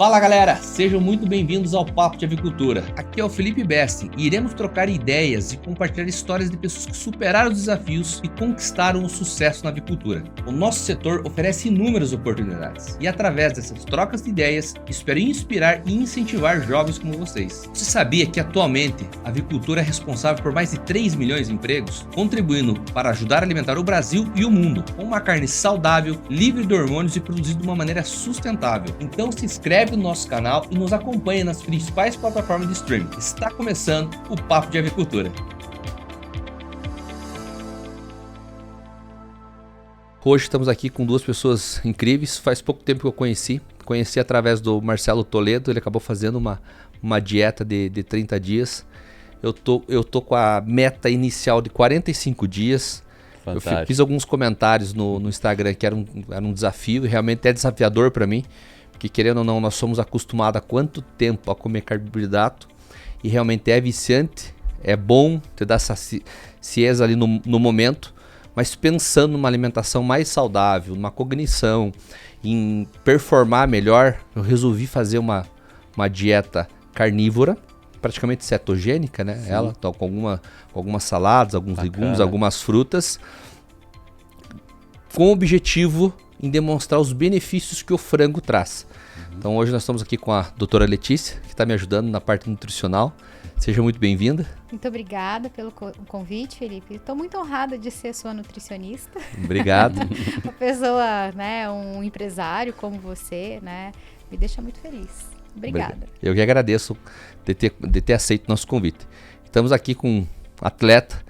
Fala galera, sejam muito bem-vindos ao Papo de Avicultura. Aqui é o Felipe Besting e iremos trocar ideias e compartilhar histórias de pessoas que superaram os desafios e conquistaram o sucesso na avicultura. O nosso setor oferece inúmeras oportunidades e através dessas trocas de ideias, espero inspirar e incentivar jovens como vocês. Você sabia que atualmente a avicultura é responsável por mais de 3 milhões de empregos, contribuindo para ajudar a alimentar o Brasil e o mundo com uma carne saudável, livre de hormônios e produzida de uma maneira sustentável? Então se inscreve no nosso canal e nos acompanhe nas principais plataformas de streaming. Está começando o Papo de Avicultura. Hoje estamos aqui com duas pessoas incríveis. Faz pouco tempo que eu conheci através do Marcelo Toledo. Ele acabou fazendo uma dieta de 30 dias. Eu tô com a meta inicial de 45 dias. Fantástico. Eu fiz alguns comentários no Instagram que era um desafio e realmente é desafiador para mim. Que querendo ou não, nós somos acostumados há quanto tempo a comer carboidrato e realmente é viciante, é bom te dar sacieza ali no momento, mas pensando numa alimentação mais saudável, numa cognição, em performar melhor, eu resolvi fazer uma dieta carnívora, praticamente cetogênica, né? Sim. Ela tá com algumas saladas, alguns legumes, algumas frutas, com o objetivo em demonstrar os benefícios que o frango traz. Então hoje nós estamos aqui com a doutora Letícia, que está me ajudando na parte nutricional. Seja muito bem-vinda. Muito obrigada pelo convite, Felipe. Estou muito honrada de ser sua nutricionista. Obrigado. Uma pessoa, né, um empresário como você, né, me deixa muito feliz. Obrigada. Eu que agradeço de ter aceito o nosso convite. Estamos aqui com um atleta,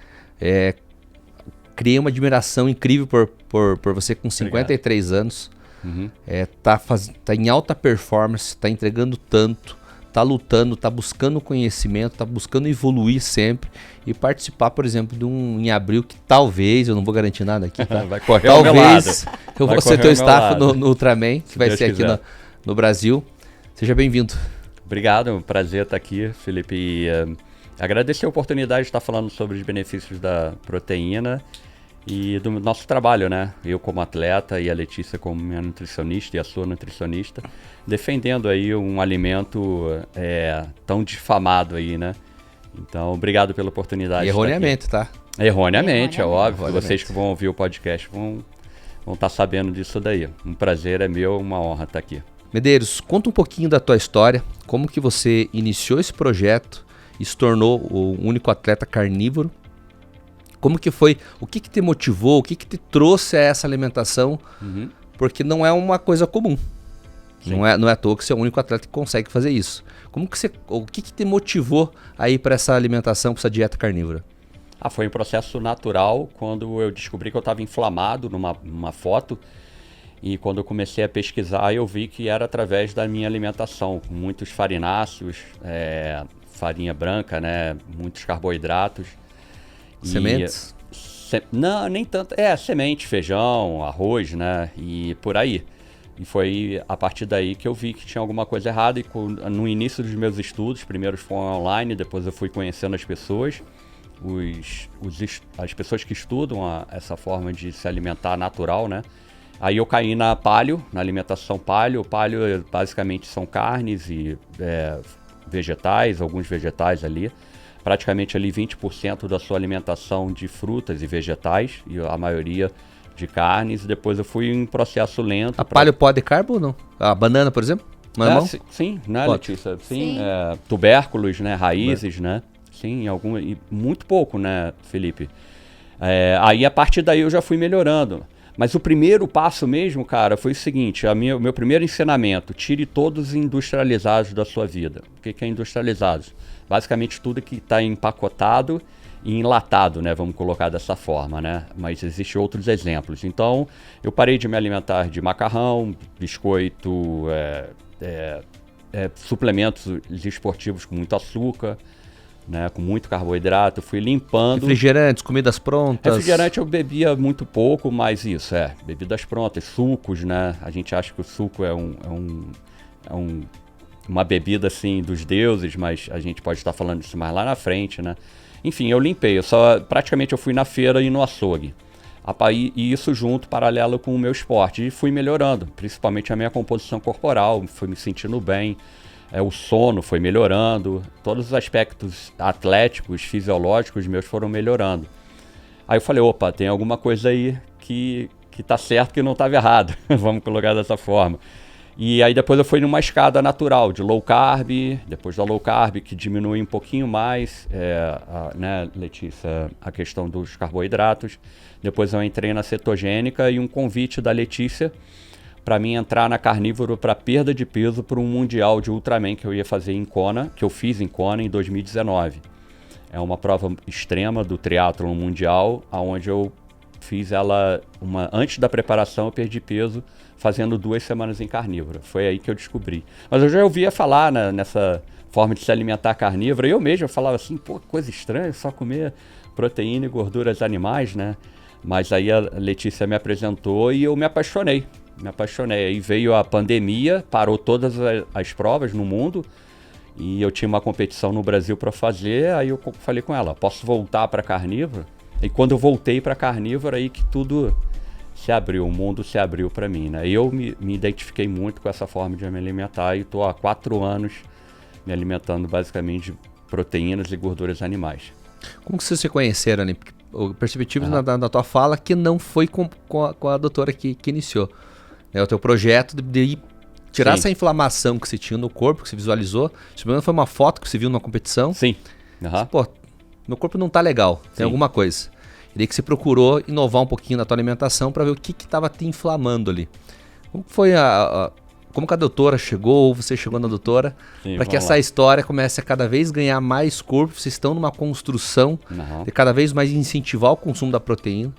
criei uma admiração incrível por você com 53 anos. Uhum. Tá em alta performance, tá entregando tanto, tá lutando, tá buscando conhecimento, tá buscando evoluir sempre e participar, por exemplo, de em abril que talvez, eu não vou garantir nada aqui, tá? Vai correr talvez eu vou ser teu staff no Ultraman, que vai ser aqui no Brasil. Seja bem-vindo. Obrigado, é um prazer estar aqui, Felipe. E, agradecer a oportunidade de estar falando sobre os benefícios da proteína e do nosso trabalho, né? Eu como atleta e a Letícia como minha nutricionista e a sua nutricionista, defendendo aí um alimento tão difamado aí, né? Então, obrigado pela oportunidade. E erroneamente, tá? Erroneamente, é óbvio. Vocês que vão ouvir o podcast vão estar sabendo disso daí. Um prazer é meu, uma honra estar aqui. Medeiros, conta um pouquinho da tua história, como que você iniciou esse projeto e se tornou o único atleta carnívoro. Como que foi, o que te motivou, o que te trouxe a essa alimentação, porque não é uma coisa comum. Não é à toa que você é o único atleta que consegue fazer isso. O que te motivou a ir para essa alimentação, para essa dieta carnívora? Foi um processo natural quando eu descobri que eu estava inflamado numa foto. E quando eu comecei a pesquisar, eu vi que era através da minha alimentação, com muitos farináceos, farinha branca, né, muitos carboidratos. Sementes? Não, nem tanto. Semente, feijão, arroz, né, e por aí. E foi a partir daí que eu vi que tinha alguma coisa errada. E no início dos meus estudos, primeiro foram online, depois eu fui conhecendo as pessoas, as pessoas que estudam essa forma de se alimentar natural, né. Aí eu caí na paleo, na alimentação paleo. O paleo basicamente são carnes e vegetais, alguns vegetais ali. Praticamente ali 20% da sua alimentação de frutas e vegetais e a maioria de carnes. Depois eu fui em processo lento. A paleo pode carbo ou não? A banana, por exemplo? Sim, né, Letícia? Sim. Tubérculos, né, raízes, né? Sim, e muito pouco, né, Felipe? Aí a partir daí eu já fui melhorando. Mas o primeiro passo mesmo, cara, foi o seguinte, o meu primeiro ensinamento: tire todos os industrializados da sua vida. O que é industrializados? Basicamente tudo que está empacotado e enlatado, né? Vamos colocar dessa forma, né? Mas existem outros exemplos. Então, eu parei de me alimentar de macarrão, biscoito, suplementos esportivos com muito açúcar, né, com muito carboidrato, fui limpando. Refrigerantes, comidas prontas. Refrigerante eu bebia muito pouco, mas isso, bebidas prontas, sucos, né? A gente acha que o suco é uma bebida assim dos deuses, mas a gente pode estar falando disso mais lá na frente, né? Enfim, eu limpei, praticamente eu fui na feira e no açougue. E isso junto, paralelo com o meu esporte. E fui melhorando, principalmente a minha composição corporal, fui me sentindo bem. O sono foi melhorando, todos os aspectos atléticos, fisiológicos meus foram melhorando. Aí eu falei, opa, tem alguma coisa aí que tá certo, que não estava errado, vamos colocar dessa forma. E aí depois eu fui numa escada natural, de low carb, depois da low carb, que diminui um pouquinho mais, né, Letícia, a questão dos carboidratos. Depois eu entrei na cetogênica e um convite da Letícia para mim entrar na carnívoro para perda de peso para um mundial de Ultraman que eu ia fazer em Kona, que eu fiz em Kona em 2019. É uma prova extrema do triatlon mundial, onde eu fiz ela, antes da preparação eu perdi peso fazendo 2 semanas em carnívora. Foi aí que eu descobri. Mas eu já ouvia falar nessa forma de se alimentar carnívora. Eu mesmo falava assim, pô, coisa estranha, só comer proteína e gorduras animais, né? Mas aí a Letícia me apresentou e eu me apaixonei. Aí veio a pandemia, parou todas as provas no mundo. E eu tinha uma competição no Brasil para fazer, aí eu falei com ela, posso voltar para carnívora? E quando eu voltei para carnívora, aí que tudo se abriu, o mundo se abriu para mim, né? Eu me identifiquei muito com essa forma de me alimentar e estou há 4 anos me alimentando basicamente de proteínas e gorduras animais. Como que vocês se conheceram, né? Eu percebi na tua fala que não foi com a doutora que iniciou. O teu projeto de tirar essa inflamação que você tinha no corpo, que você visualizou. Se não foi uma foto que você viu numa competição. Sim. Você, pô, meu corpo não tá legal, tem alguma coisa. E daí que você procurou inovar um pouquinho na tua alimentação para ver o que estava te inflamando ali. Como foi como que a doutora chegou, ou você chegou na doutora, para que essa história comece a cada vez ganhar mais corpo? Vocês estão numa construção de cada vez mais incentivar o consumo da proteína.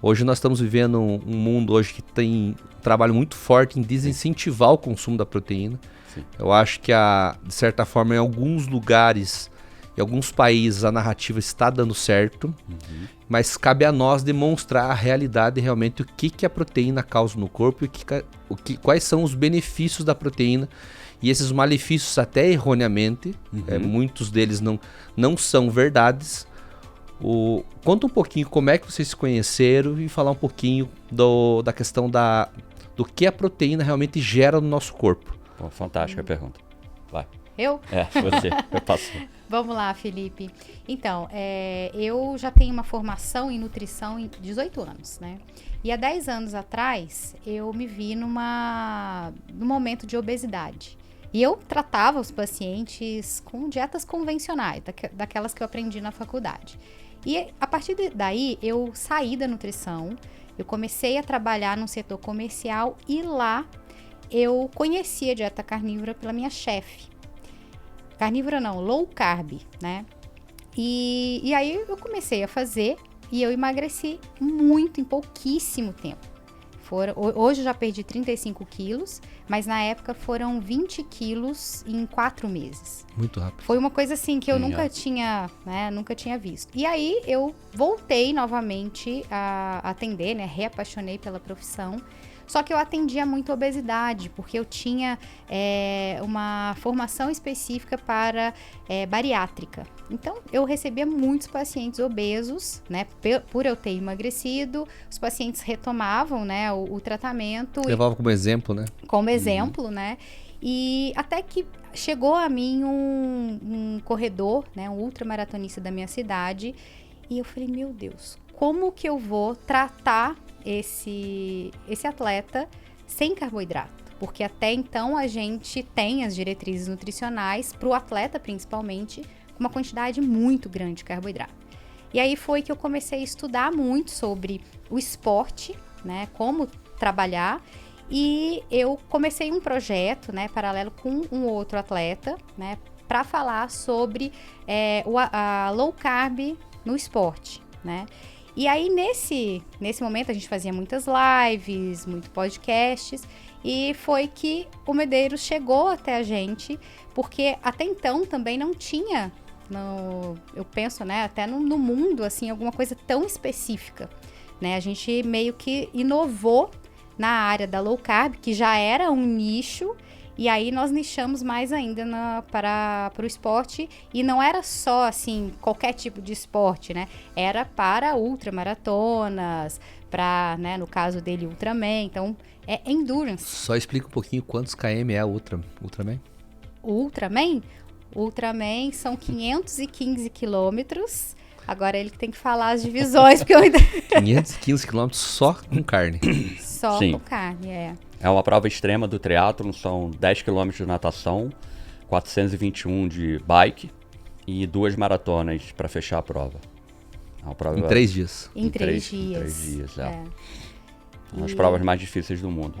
Hoje nós estamos vivendo um mundo hoje que tem um trabalho muito forte em desincentivar o consumo da proteína. Sim. Eu acho que, de certa forma, em alguns lugares, em alguns países, a narrativa está dando certo, mas cabe a nós demonstrar a realidade realmente, o que a proteína causa no corpo e quais são os benefícios da proteína. E esses malefícios, até erroneamente, muitos deles não são verdades. Conta um pouquinho como é que vocês se conheceram e falar um pouquinho da questão do que a proteína realmente gera no nosso corpo. Pô, fantástica pergunta. Vai. Eu? Você. Eu passo. Vamos lá, Felipe. Então, eu já tenho uma formação em nutrição em 18 anos, né? E há 10 anos atrás, eu me vi num momento de obesidade. E eu tratava os pacientes com dietas convencionais, daquelas que eu aprendi na faculdade. E a partir daí, eu saí da nutrição, eu comecei a trabalhar no setor comercial e lá eu conheci a dieta carnívora pela minha chefe. Carnívora não, low carb, né? E aí eu comecei a fazer e eu emagreci muito em pouquíssimo tempo. Hoje eu já perdi 35 quilos, mas na época foram 20 quilos em 4 meses. Muito rápido. Foi uma coisa assim que eu nunca tinha visto. E aí eu voltei novamente a atender, né? Reapaixonei pela profissão. Só que eu atendia muito obesidade, porque eu tinha uma formação específica para bariátrica. Então, eu recebia muitos pacientes obesos, né? Por eu ter emagrecido, os pacientes retomavam, né, o tratamento. Levava como exemplo, né? Como exemplo, né? E até que chegou a mim um corredor, né, um ultramaratonista da minha cidade, e eu falei, meu Deus, como que eu vou tratar esse atleta sem carboidrato? Porque até então a gente tem as diretrizes nutricionais para o atleta principalmente com uma quantidade muito grande de carboidrato. E aí foi que eu comecei a estudar muito sobre o esporte, né, como trabalhar, e eu comecei um projeto, né, paralelo com um outro atleta, né, para falar sobre a low carb no esporte, né? E aí, nesse momento, a gente fazia muitas lives, muitos podcasts, e foi que o Medeiros chegou até a gente, porque até então também não tinha, eu penso, né, até no mundo, assim, alguma coisa tão específica, né? A gente meio que inovou na área da low carb, que já era um nicho, E aí nós nichamos mais ainda para o esporte, e não era só assim qualquer tipo de esporte, né? Era para ultramaratonas, para, né, no caso dele, Ultraman. Então é endurance. Só explica um pouquinho quantos km é a Ultraman. O Ultraman são 515 quilômetros. Agora ele que tem que falar as divisões, porque eu ainda... 515 quilômetros só com carne. Só Sim. com carne, É uma prova extrema do triatlon, são 10 km de natação, 421 de bike e 2 maratonas para fechar a prova. É uma prova Em 3 dias. Em 3 dias. Em 3 dias, É. As provas mais difíceis do mundo.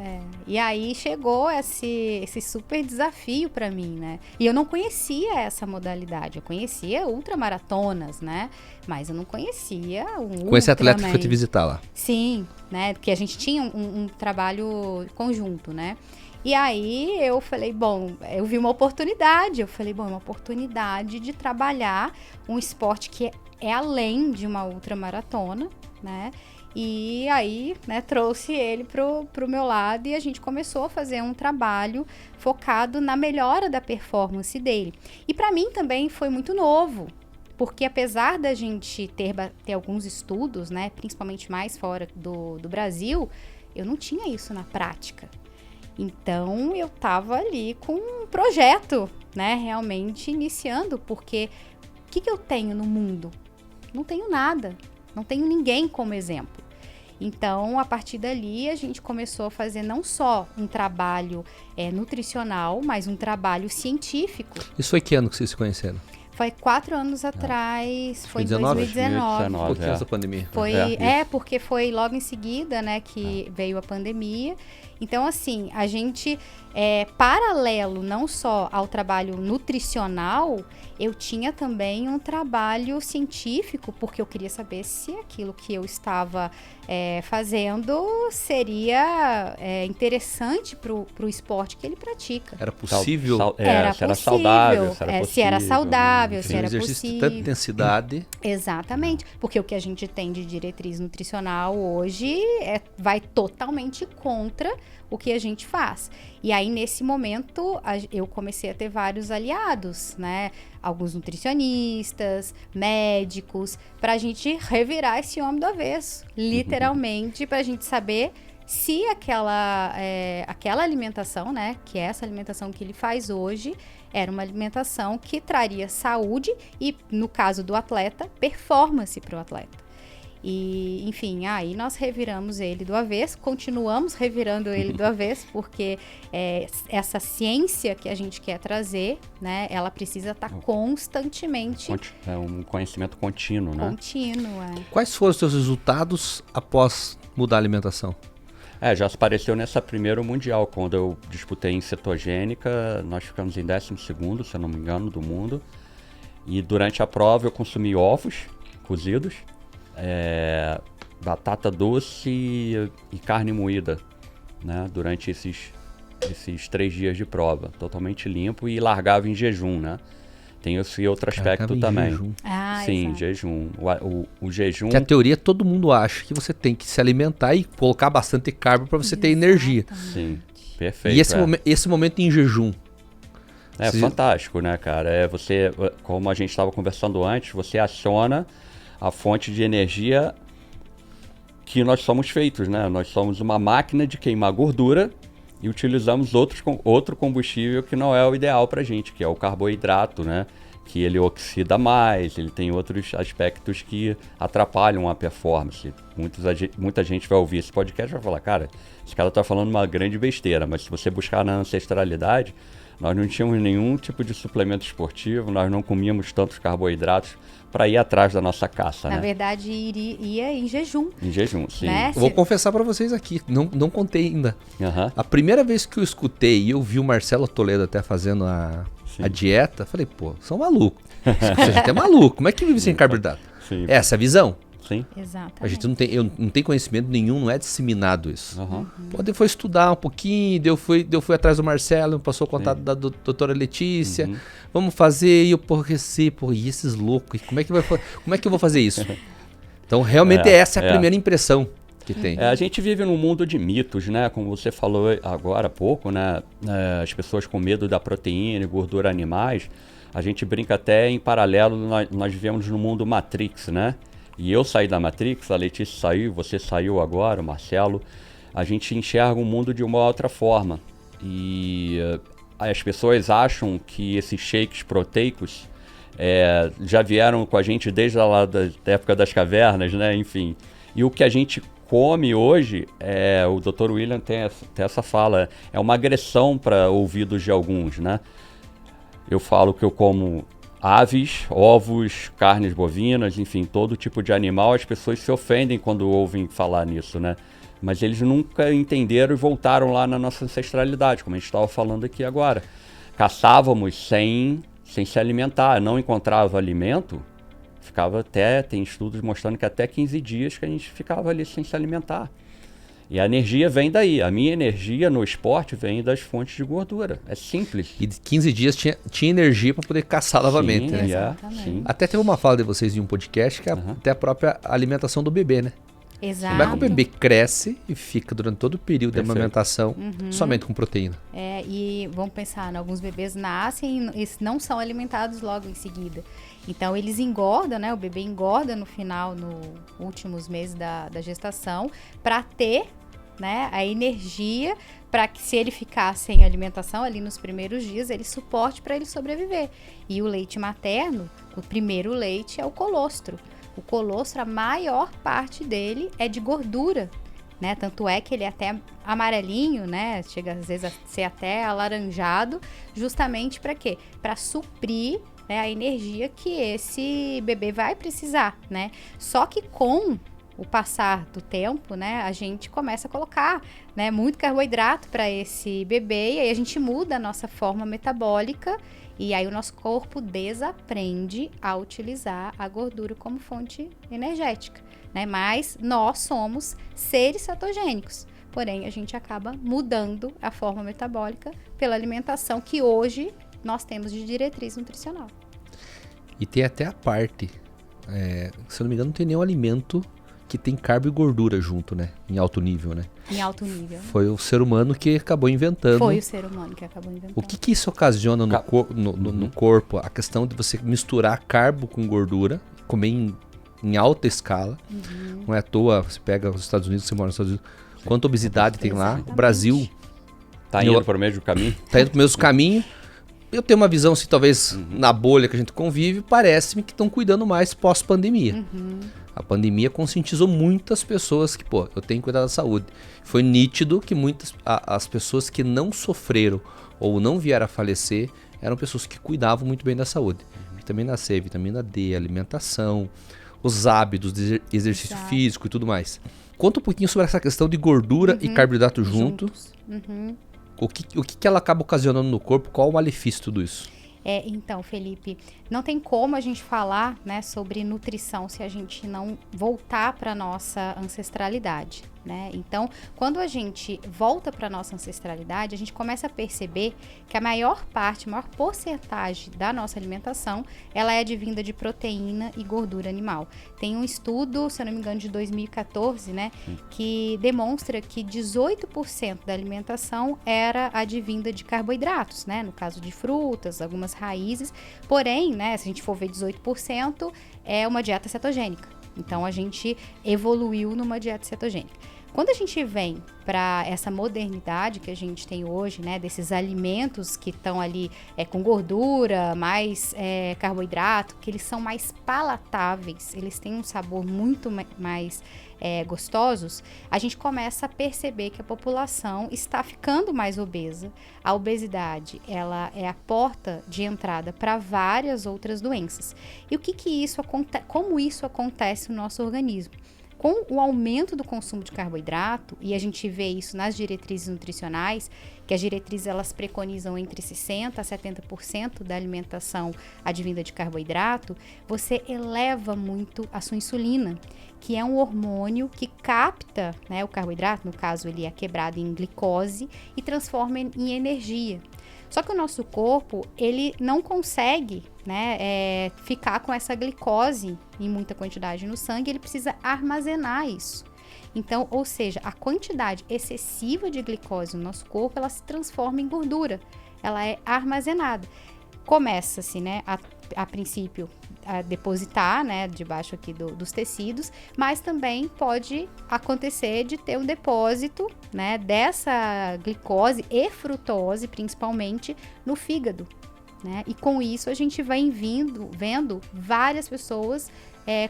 E aí chegou esse super desafio para mim, né? E eu não conhecia essa modalidade. Eu conhecia ultramaratonas, né? Mas eu não conhecia um Com esse atleta que Ultraman. foi te visitar lá. Sim, né? Porque a gente tinha um trabalho conjunto, né? E aí eu falei, bom, eu vi uma oportunidade. Eu falei, bom, é uma oportunidade de trabalhar um esporte que é além de uma ultramaratona, né? E aí, né, trouxe ele pro meu lado e a gente começou a fazer um trabalho focado na melhora da performance dele. E para mim também foi muito novo, porque apesar da gente ter alguns estudos, né, principalmente mais fora do Brasil, eu não tinha isso na prática. Então eu tava ali com um projeto, né, realmente iniciando, porque o que eu tenho no mundo? Não tenho nada. Não tenho ninguém como exemplo. Então, a partir dali, a gente começou a fazer não só um trabalho nutricional, mas um trabalho científico. Isso foi que ano que vocês se conheceram? Foi 4 anos atrás, foi em 2019? 2019. Um pouquinho antes da pandemia. Foi, porque foi logo em seguida, né, que veio a pandemia. Então, assim, a gente, paralelo não só ao trabalho nutricional, eu tinha também um trabalho científico, porque eu queria saber se aquilo que eu estava fazendo seria interessante para o esporte que ele pratica. Era possível? Se era saudável. Se era saudável, se Tem um era exercício de possível. tanta intensidade. Exatamente, porque o que a gente tem de diretriz nutricional hoje vai totalmente contra o que a gente faz. E aí, nesse momento, eu comecei a ter vários aliados, né? Alguns nutricionistas, médicos, pra gente revirar esse homem do avesso, literalmente, pra gente saber se aquela alimentação, né? Que é essa alimentação que ele faz hoje, era uma alimentação que traria saúde e, no caso do atleta, performance para o atleta. E, enfim, aí nós reviramos ele do avesso, continuamos revirando ele do avesso, porque essa ciência que a gente quer trazer, né, ela precisa estar constantemente... É um conhecimento contínuo, né? Contínuo, Quais foram os seus resultados após mudar a alimentação? Já se apareceu nessa primeiro mundial, quando eu disputei em cetogênica, nós ficamos em 12º, se eu não me engano, do mundo. E durante a prova eu consumi ovos cozidos, batata doce e carne moída, né? Durante esses 3 dias de prova, totalmente limpo, e largava em jejum, né? Tem esse outro aspecto também. Jejum. Sim, exato. Jejum. O jejum... Que a teoria todo mundo acha que você tem que se alimentar e colocar bastante carbo para você ter energia. Sim, perfeito. E esse momento em jejum? É fantástico, né, cara? Você, como a gente estava conversando antes, você aciona a fonte de energia que nós somos feitos, né? Nós somos uma máquina de queimar gordura e utilizamos outro combustível que não é o ideal pra gente, que é o carboidrato, né? Que ele oxida mais, ele tem outros aspectos que atrapalham a performance. Muita gente vai ouvir esse podcast e vai falar, cara, esse cara tá falando uma grande besteira, mas se você buscar na ancestralidade, nós não tínhamos nenhum tipo de suplemento esportivo, nós não comíamos tantos carboidratos para ir atrás da nossa caça, Na né? verdade, ia em jejum. Em jejum, sim. Né? Eu vou confessar para vocês aqui, não contei ainda. Uhum. A primeira vez que eu escutei e eu vi o Marcelo Toledo até fazendo a dieta, falei, pô, são malucos. A gente é maluco, como é que vive sem carboidrato? Sim. Essa é a visão? Sim. Exatamente. A gente não tem conhecimento nenhum, não é disseminado isso. Uhum. Pô, daí foi estudar um pouquinho, daí eu fui atrás do Marcelo, passou o contato da doutora Letícia, vamos fazer, e eu e esses loucos, como é que eu vou fazer isso? Então realmente essa é a primeira impressão. Que tem. A gente vive num mundo de mitos, né? Como você falou agora há pouco, né? As pessoas com medo da proteína e gordura animais. A gente brinca até em paralelo, nós vivemos no mundo Matrix, né? E eu saí da Matrix, a Letícia saiu, você saiu agora, o Marcelo. A gente enxerga o mundo de uma outra forma. E as pessoas acham que esses shakes proteicos já vieram com a gente desde lá da época das cavernas, né? Enfim. E o que a gente come hoje, o Dr. William tem essa fala, é uma agressão para ouvidos de alguns, né? Eu falo que eu como aves, ovos, carnes bovinas, enfim, todo tipo de animal. As pessoas se ofendem quando ouvem falar nisso, né? Mas eles nunca entenderam e voltaram lá na nossa ancestralidade, como a gente estava falando aqui agora. Caçávamos sem se alimentar, não encontrava alimento, tem estudos mostrando que até 15 dias que a gente ficava ali sem se alimentar. E a energia vem daí. A minha energia no esporte vem das fontes de gordura. É simples. E 15 dias tinha energia para poder caçar novamente, sim, né? Sim. Até teve uma fala de vocês em um podcast que é até a própria alimentação do bebê, né? Exato. Como é que o bebê cresce e fica durante todo o período de amamentação somente com proteína? E vamos pensar, né? Alguns bebês nascem e não são alimentados logo em seguida. Então eles engordam, né? O bebê engorda no final, nos últimos meses da gestação, para ter, né, a energia para que, se ele ficar sem alimentação ali nos primeiros dias, ele suporte para ele sobreviver. E o leite materno, o primeiro leite é o colostro. O colostro, a maior parte dele é de gordura, né? Tanto é que ele é até amarelinho, né? Chega às vezes a ser até alaranjado, justamente para quê? Para suprir, né, a energia que esse bebê vai precisar, né? Só que com o passar do tempo, né, a gente começa a colocar, né, muito carboidrato para esse bebê, e aí a gente muda a nossa forma metabólica, e aí o nosso corpo desaprende a utilizar a gordura como fonte energética, né? Mas nós somos seres cetogênicos, porém a gente acaba mudando a forma metabólica pela alimentação que hoje nós temos de diretriz nutricional. E tem até a parte, se eu não me engano, não tem nenhum alimento que tem carbo e gordura junto, né? Em alto nível, né? Em alto nível. Foi o ser humano que acabou inventando. Foi o ser humano que acabou inventando. O que isso ocasiona no corpo? A questão de você misturar carbo com gordura, comer em alta escala. Não é à toa, você pega os Estados Unidos, você mora nos Estados Unidos, quanta obesidade tem lá. O Brasil... Tá indo para o mesmo caminho? Tá indo para o mesmo caminho. Eu tenho uma visão, assim, talvez na bolha que a gente convive, parece-me que estão cuidando mais pós-pandemia. A pandemia conscientizou muitas pessoas que, eu tenho que cuidar da saúde. Foi nítido que as pessoas que não sofreram ou não vieram a falecer eram pessoas que cuidavam muito bem da saúde. Vitamina C, vitamina D, alimentação, os hábitos de exercício físico e tudo mais. Conta um pouquinho sobre essa questão de gordura e carboidrato juntos. O que ela acaba ocasionando no corpo? Qual o malefício de tudo isso? Então, Felipe, não tem como a gente falar, né, sobre nutrição se a gente não voltar para nossa ancestralidade, né? Então, quando a gente volta para nossa ancestralidade, a gente começa a perceber que a maior porcentagem da nossa alimentação, ela é advinda de proteína e gordura animal. Tem um estudo, se eu não me engano, de 2014, né, que demonstra que 18% da alimentação era advinda de carboidratos, né? No caso de frutas, algumas raízes. Porém, né, se a gente for ver 18%, é uma dieta cetogênica. Então, a gente evoluiu numa dieta cetogênica. Quando a gente vem para essa modernidade que a gente tem hoje, né, desses alimentos que estão ali com gordura, mais carboidrato, que eles são mais palatáveis, eles têm um sabor muito mais gostosos, a gente começa a perceber que a população está ficando mais obesa. A obesidade, ela é a porta de entrada para várias outras doenças. E como isso acontece no nosso organismo? Com o aumento do consumo de carboidrato, e a gente vê isso nas diretrizes nutricionais, que as diretrizes elas preconizam entre 60% a 70% da alimentação advinda de carboidrato, você eleva muito a sua insulina, que é um hormônio que capta, né, o carboidrato, no caso ele é quebrado em glicose, e transforma em energia. Só que o nosso corpo, ele não consegue, né, ficar com essa glicose em muita quantidade no sangue, ele precisa armazenar isso. Então, ou seja, a quantidade excessiva de glicose no nosso corpo, ela se transforma em gordura. Ela é armazenada. Começa-se, né, a princípio, a depositar, né, debaixo aqui dos tecidos, mas também pode acontecer de ter um depósito, né, dessa glicose e frutose, principalmente, no fígado, né? E com isso a gente vai vendo várias pessoas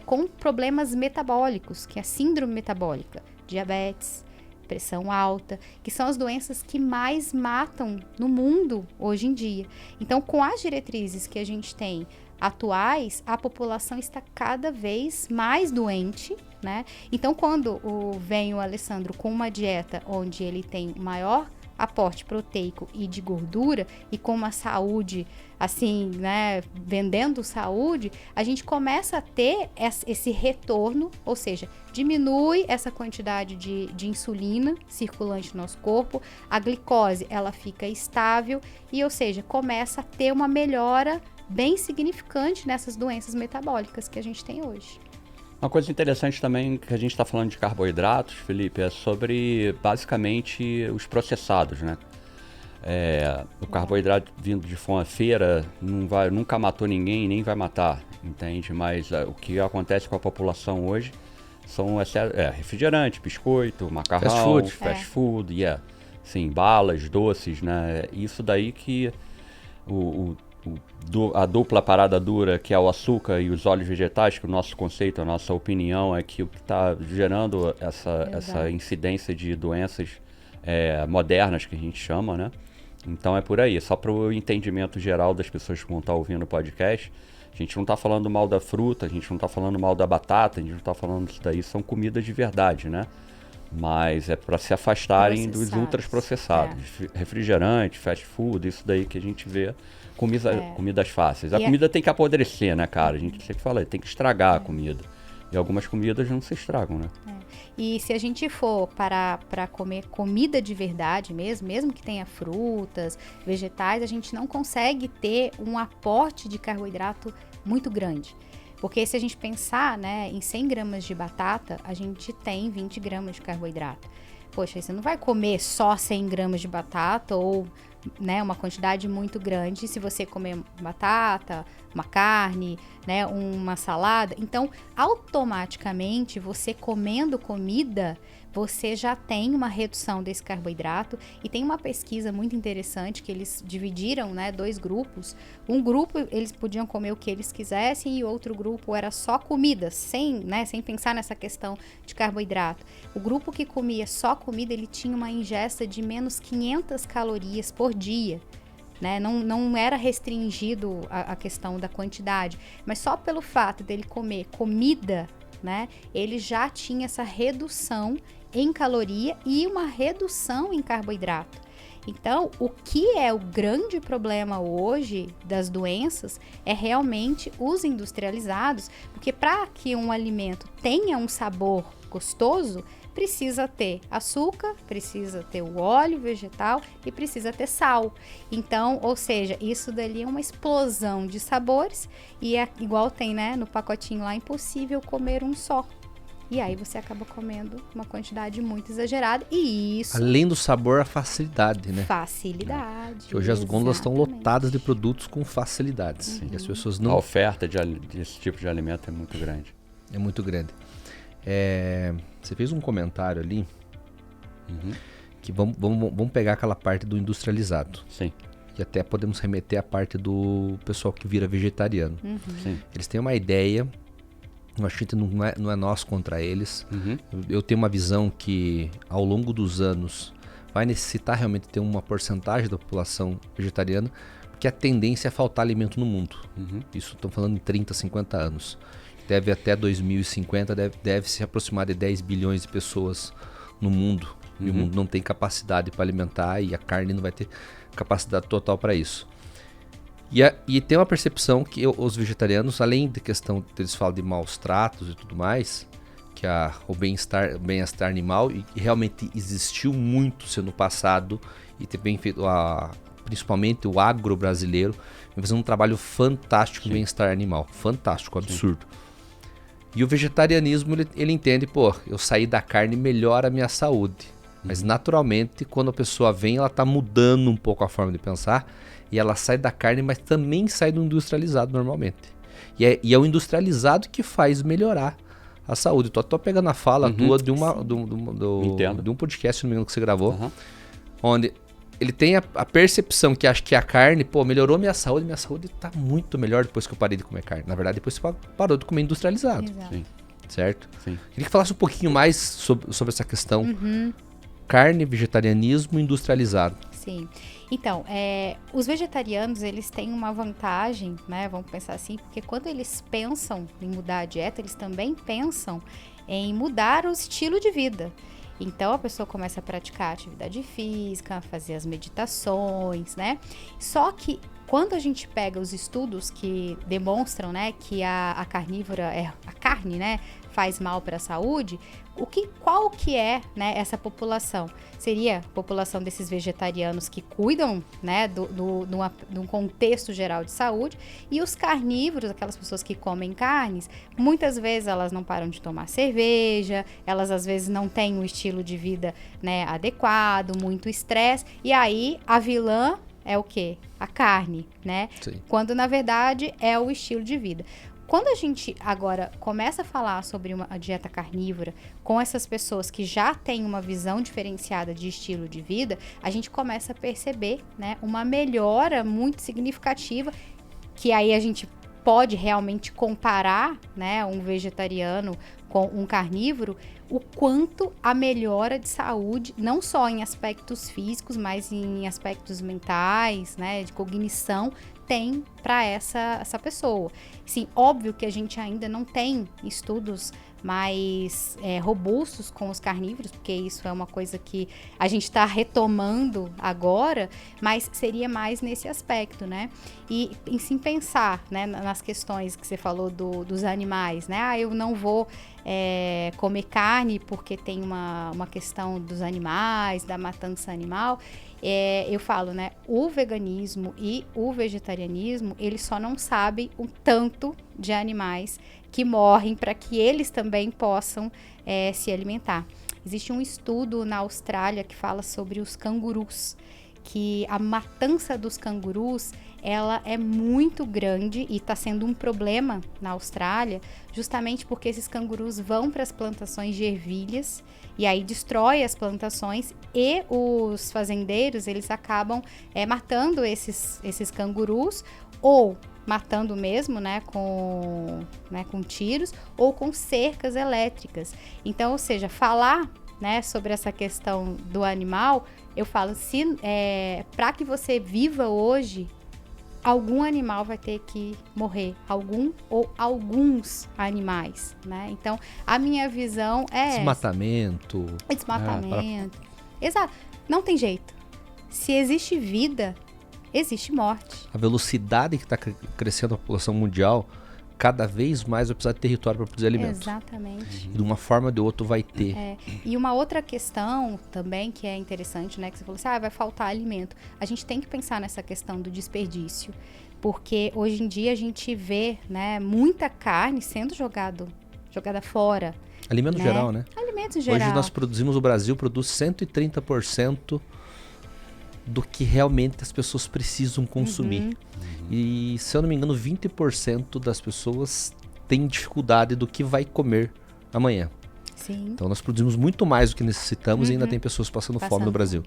com problemas metabólicos, que é a síndrome metabólica, diabetes, pressão alta, que são as doenças que mais matam no mundo hoje em dia. Então, com as diretrizes que a gente tem atuais, a população está cada vez mais doente, né? Então, quando vem o Alessandro com uma dieta onde ele tem maior aporte proteico e de gordura e com uma saúde, assim, né, vendendo saúde, a gente começa a ter esse retorno, ou seja, diminui essa quantidade de insulina circulante no nosso corpo, a glicose, ela fica estável e, ou seja, começa a ter uma melhora bem significante nessas doenças metabólicas que a gente tem hoje. Uma coisa interessante também que a gente está falando de carboidratos, Felipe, é sobre basicamente os processados, né? O carboidrato vindo de uma feira nunca matou ninguém, nem vai matar, entende? Mas o que acontece com a população hoje são refrigerante, biscoito, macarrão, fast food, sim, balas, doces, né? Isso daí que a dupla parada dura, que é o açúcar e os óleos vegetais, que o nosso conceito, a nossa opinião é que o que está gerando essa incidência de doenças modernas, que a gente chama, né? Então é por aí, só para o entendimento geral das pessoas que vão estar ouvindo o podcast, a gente não está falando mal da fruta, a gente não está falando mal da batata, a gente não está falando isso daí, são comidas de verdade, né? Mas é para se afastarem dos ultraprocessados, refrigerante, fast food, isso daí que a gente vê, comidas fáceis. A comida tem que apodrecer, né, cara? A gente sempre fala, tem que estragar a comida. E algumas comidas não se estragam, né? E se a gente for para comer comida de verdade mesmo que tenha frutas, vegetais, a gente não consegue ter um aporte de carboidrato muito grande. Porque se a gente pensar, né, em 100 gramas de batata, a gente tem 20 gramas de carboidrato. Poxa, você não vai comer só 100 gramas de batata ou, né, uma quantidade muito grande se você comer batata, uma carne, né, uma salada. Então, automaticamente, você comendo comida, você já tem uma redução desse carboidrato. E tem uma pesquisa muito interessante que eles dividiram, né, 2 grupos. Um grupo, eles podiam comer o que eles quisessem e o outro grupo era só comida, sem pensar nessa questão de carboidrato. O grupo que comia só comida, ele tinha uma ingesta de menos 500 calorias por dia. Né? Não era restringido a questão da quantidade, mas só pelo fato dele comer comida, né, ele já tinha essa redução em caloria e uma redução em carboidrato. Então, o que é o grande problema hoje das doenças é realmente os industrializados, porque para que um alimento tenha um sabor gostoso, precisa ter açúcar, precisa ter o óleo vegetal e precisa ter sal. Então, ou seja, isso dali é uma explosão de sabores e é igual tem, né, no pacotinho lá, impossível comer um só. E aí você acaba comendo uma quantidade muito exagerada e isso... Além do sabor, a facilidade, né? Facilidade. Que hoje as gôndolas estão lotadas de produtos com facilidades. E as pessoas não... A oferta desse tipo de alimento é muito grande. É muito grande. Você fez um comentário ali que vamos pegar aquela parte do industrializado. Sim. E até podemos remeter à parte do pessoal que vira vegetariano. Sim. Eles têm uma ideia, a gente não é nós contra eles. Eu tenho uma visão que ao longo dos anos vai necessitar realmente ter uma porcentagem da população vegetariana, porque a tendência é faltar alimento no mundo. Isso estamos falando em 30, 50 anos. Deve até 2050, deve se aproximar de 10 bilhões de pessoas no mundo. E o mundo não tem capacidade para alimentar e a carne não vai ter capacidade total para isso. E tem uma percepção que os vegetarianos, além da questão que eles falam de maus tratos e tudo mais, que o bem-estar animal, e realmente existiu muito no passado, e tem bem feito, principalmente o agro brasileiro, fazendo um trabalho fantástico no bem-estar animal. Fantástico, absurdo. E o vegetarianismo, ele entende, pô, eu sair da carne melhora a minha saúde. Mas naturalmente, quando a pessoa vem, ela tá mudando um pouco a forma de pensar. E ela sai da carne, mas também sai do industrializado normalmente. E é o industrializado que faz melhorar a saúde. Tô pegando a fala tua de um podcast, se não me engano, que você gravou. Onde ele tem a percepção que acha que a carne, pô, melhorou minha saúde tá muito melhor depois que eu parei de comer carne. Na verdade, depois você parou de comer industrializado. Exato. Sim. Certo? Sim. Queria que falasse um pouquinho mais sobre essa questão. Carne, vegetarianismo industrializado. Sim. Então, os vegetarianos, eles têm uma vantagem, né? Vamos pensar assim, porque quando eles pensam em mudar a dieta, eles também pensam em mudar o estilo de vida. Então, a pessoa começa a praticar atividade física, fazer as meditações, né? Só que quando a gente pega os estudos que demonstram, né, que a carnívora, a carne, né, faz mal para a saúde, qual que é, né, essa população? Seria a população desses vegetarianos que cuidam, né, do contexto geral de saúde, e os carnívoros, aquelas pessoas que comem carnes, muitas vezes elas não param de tomar cerveja, elas às vezes não têm um estilo de vida, né, adequado, muito estresse, e aí a vilã é o quê? A carne, né? Sim. Quando na verdade é o estilo de vida. Quando a gente agora começa a falar sobre uma dieta carnívora com essas pessoas que já têm uma visão diferenciada de estilo de vida, a gente começa a perceber, né, uma melhora muito significativa, que aí a gente pode realmente comparar, né, um vegetariano com um carnívoro, o quanto a melhora de saúde, não só em aspectos físicos, mas em aspectos mentais, né, de cognição, tem para essa pessoa. Sim, óbvio que a gente ainda não tem estudos mais robustos com os carnívoros, porque isso é uma coisa que a gente está retomando agora, mas seria mais nesse aspecto, né? E em sim pensar, né, nas questões que você falou dos animais, né? Eu não vou comer carne porque tem uma questão dos animais, da matança animal. Eu falo, né, o veganismo e o vegetarianismo, eles só não sabem o tanto de animais que morrem para que eles também possam se alimentar. Existe um estudo na Austrália que fala sobre os cangurus, que a matança dos cangurus, ela é muito grande e está sendo um problema na Austrália, justamente porque esses cangurus vão para as plantações de ervilhas e aí destrói as plantações, e os fazendeiros, eles acabam matando esses cangurus, ou matando mesmo, né, com tiros, ou com cercas elétricas. Então, ou seja, falar, né, sobre essa questão do animal, eu falo, para que você viva hoje, algum animal vai ter que morrer, algum ou alguns animais, né? Então, a minha visão é Desmatamento. Exato. Não tem jeito. Se existe vida, existe morte. A velocidade que está crescendo a população mundial, cada vez mais vai precisar de território para produzir alimentos. Exatamente. E de uma forma ou de outra vai ter. E uma outra questão também que é interessante, né, que você falou assim, vai faltar alimento. A gente tem que pensar nessa questão do desperdício, porque hoje em dia a gente vê, né, muita carne sendo jogada fora. Alimentos em geral, né? Alimentos em geral. Hoje nós produzimos, o Brasil produz 130% do que realmente as pessoas precisam consumir. E, se eu não me engano, 20% das pessoas têm dificuldade do que vai comer amanhã. Sim. Então nós produzimos muito mais do que necessitamos e ainda tem pessoas passando fome no Brasil.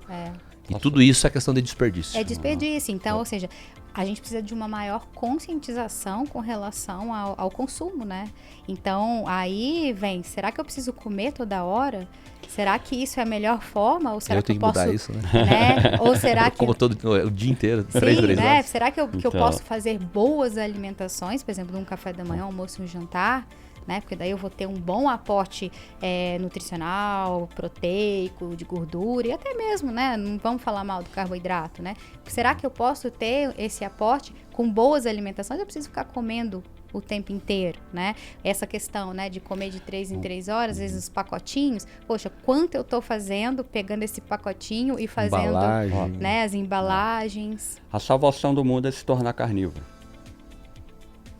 E tudo isso é questão de desperdício. É desperdício. Então, ou seja, a gente precisa de uma maior conscientização com relação ao consumo, né? Então, aí vem, será que eu preciso comer toda hora? Será que isso é a melhor forma? Ou será eu que eu tenho posso que mudar isso, né? Ou será que... Como o dia inteiro, Sim, 3 né? horas. Será que eu posso fazer boas alimentações, por exemplo, num café da manhã, almoço e um jantar? Né? Porque daí eu vou ter um bom aporte nutricional, proteico, de gordura e até mesmo, né? Não vamos falar mal do carboidrato, né? Será que eu posso ter esse aporte com boas alimentações? Eu preciso ficar comendo o tempo inteiro, né? Essa questão, né, de comer de 3 em 3 horas, às vezes os pacotinhos, poxa, quanto eu tô fazendo, pegando esse pacotinho e fazendo, né, as embalagens. A salvação do mundo é se tornar carnívoro.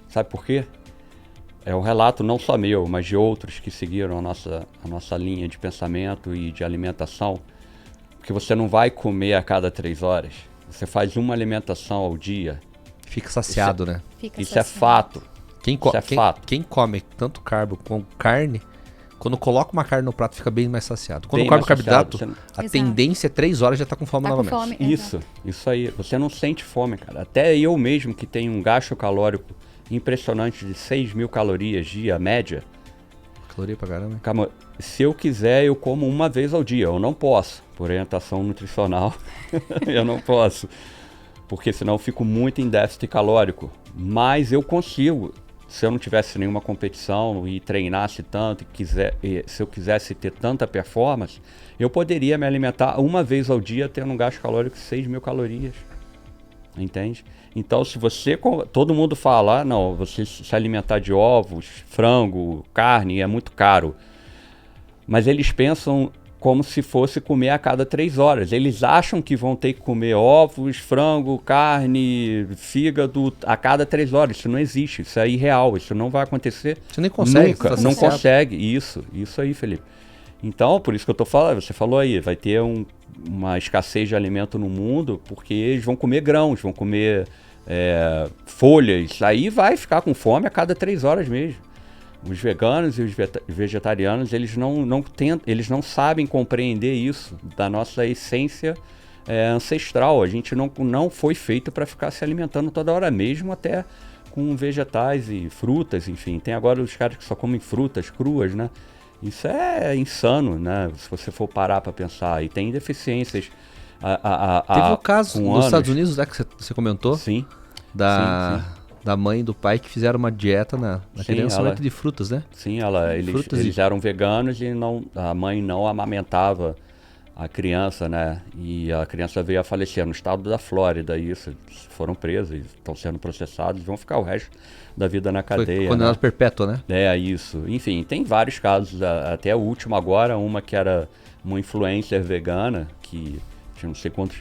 Sabe por quê? é um relato não só meu, mas de outros que seguiram a nossa linha de pensamento e de alimentação, que você não vai comer a cada 3 horas. Você faz uma alimentação ao dia. Fica saciado, né? Isso é fato. Quem come tanto carbo com carne, quando coloca uma carne no prato, fica bem mais saciado. Quando Bem come mais carboidrato, saciado, a tendência é 3 horas já tá com fome novamente. Fome, Isso aí. Você não sente fome, cara. Até eu mesmo, que tenho um gasto calórico impressionante de 6.000 calorias dia, média. Caloria pra caramba. Calma, se eu quiser, eu como uma vez ao dia. Eu não posso, por orientação nutricional. Eu não posso. Porque senão eu fico muito em déficit calórico. Mas eu consigo. Se eu não tivesse nenhuma competição e treinasse tanto, se eu quisesse ter tanta performance, eu poderia me alimentar uma vez ao dia tendo um gasto calórico de 6.000 calorias. Entende? Então, se você... Todo mundo fala, não, você se alimentar de ovos, frango, carne é muito caro. Mas eles pensam como se fosse comer a cada 3 horas. Eles acham que vão ter que comer ovos, frango, carne, fígado a cada 3 horas. Isso não existe, isso é irreal, isso não vai acontecer. Você nem consegue. Nunca, não consegue. Isso aí, Felipe. Então, por isso que eu tô falando, você falou aí, vai ter uma escassez de alimento no mundo, porque eles vão comer grãos, vão comer folhas, aí vai ficar com fome a cada 3 horas mesmo. Os veganos e os vegetarianos, eles não sabem compreender isso da nossa essência ancestral. A gente não foi feito para ficar se alimentando toda hora, mesmo até com vegetais e frutas, enfim. Tem agora os caras que só comem frutas cruas, né? Isso é insano, né? Se você for parar para pensar. E tem deficiências. Teve o caso nos Estados Unidos, né, que você comentou? Sim. Da mãe e do pai que fizeram uma dieta na criança somente de frutas, né? Sim, eles eram veganos e a mãe não amamentava a criança, né? E a criança veio a falecer no estado da Flórida. Isso, foram presos, estão sendo processados, vão ficar o resto da vida na cadeia. Foi condenado perpétua, né? É, isso. Enfim, tem vários casos, até o último agora, uma que era uma influencer vegana, que tinha não sei quantos,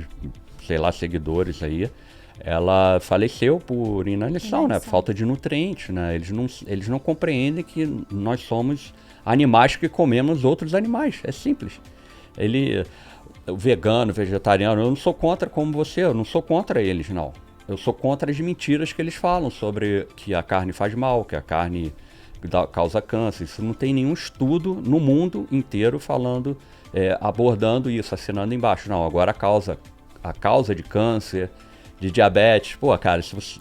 sei lá, seguidores aí. Ela faleceu por inanição, né? Falta de nutrientes, né? Eles não compreendem que nós somos animais que comemos outros animais. É simples. O vegano, vegetariano, eu não sou contra como você, eu não sou contra eles, não. Eu sou contra as mentiras que eles falam sobre que a carne faz mal, que a carne causa câncer. Isso não tem nenhum estudo no mundo inteiro falando, abordando isso, assinando embaixo. Não, agora a causa de câncer, de diabetes, pô, cara, se você...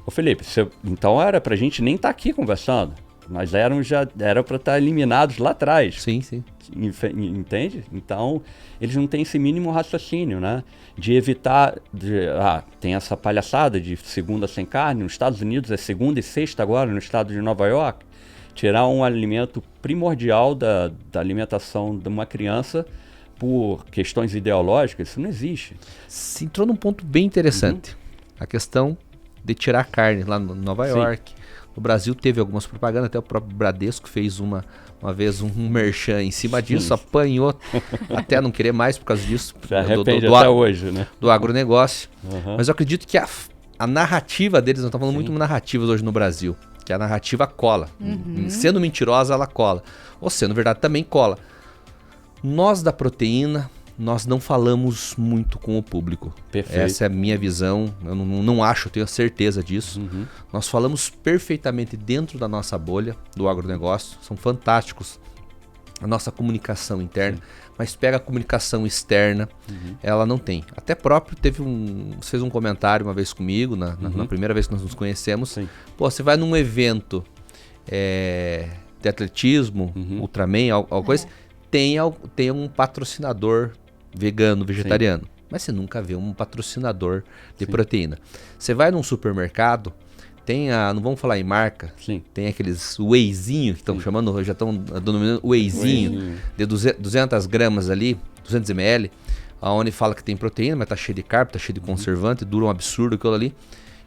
Ô Felipe, então era pra gente nem estar aqui conversando. Nós era pra estar eliminados lá atrás. Sim, sim. Entende? Então, eles não têm esse mínimo raciocínio, né? De evitar... tem essa palhaçada de segunda sem carne. Nos Estados Unidos é segunda e sexta agora, no estado de Nova York. Tirar um alimento primordial da alimentação de uma criança por questões ideológicas, isso não existe. Se entrou num ponto bem interessante. A questão de tirar carne lá no Nova York. No Brasil teve algumas propagandas, até o próprio Bradesco fez uma vez um merchan em cima disso, apanhou até não querer mais por causa disso. Se arrepende até hoje, né? Do agronegócio. Mas eu acredito que a narrativa deles, nós estamos falando muito de narrativas hoje no Brasil, que a narrativa cola. Sendo mentirosa, ela cola. Ou sendo verdade, também cola. Nós da proteína, nós não falamos muito com o público. Perfeito. Essa é a minha visão, eu não acho, eu tenho certeza disso. Nós falamos perfeitamente dentro da nossa bolha do agronegócio, são fantásticos a nossa comunicação interna, mas pega a comunicação externa, ela não tem. Até próprio você fez um comentário uma vez comigo, na primeira vez que nós nos conhecemos. Sim. Pô, você vai num evento de atletismo, Ultraman, alguma coisa, tem um patrocinador vegano, vegetariano. Sim. Mas você nunca vê um patrocinador de proteína. Você vai num supermercado, tem não vamos falar em marca, tem aqueles wheyzinho que estão chamando, já estão denominando wheyzinho, de 200 gramas ali, 200 ml, onde fala que tem proteína, mas tá cheio de carbo, tá cheio de conservante, dura um absurdo aquilo ali.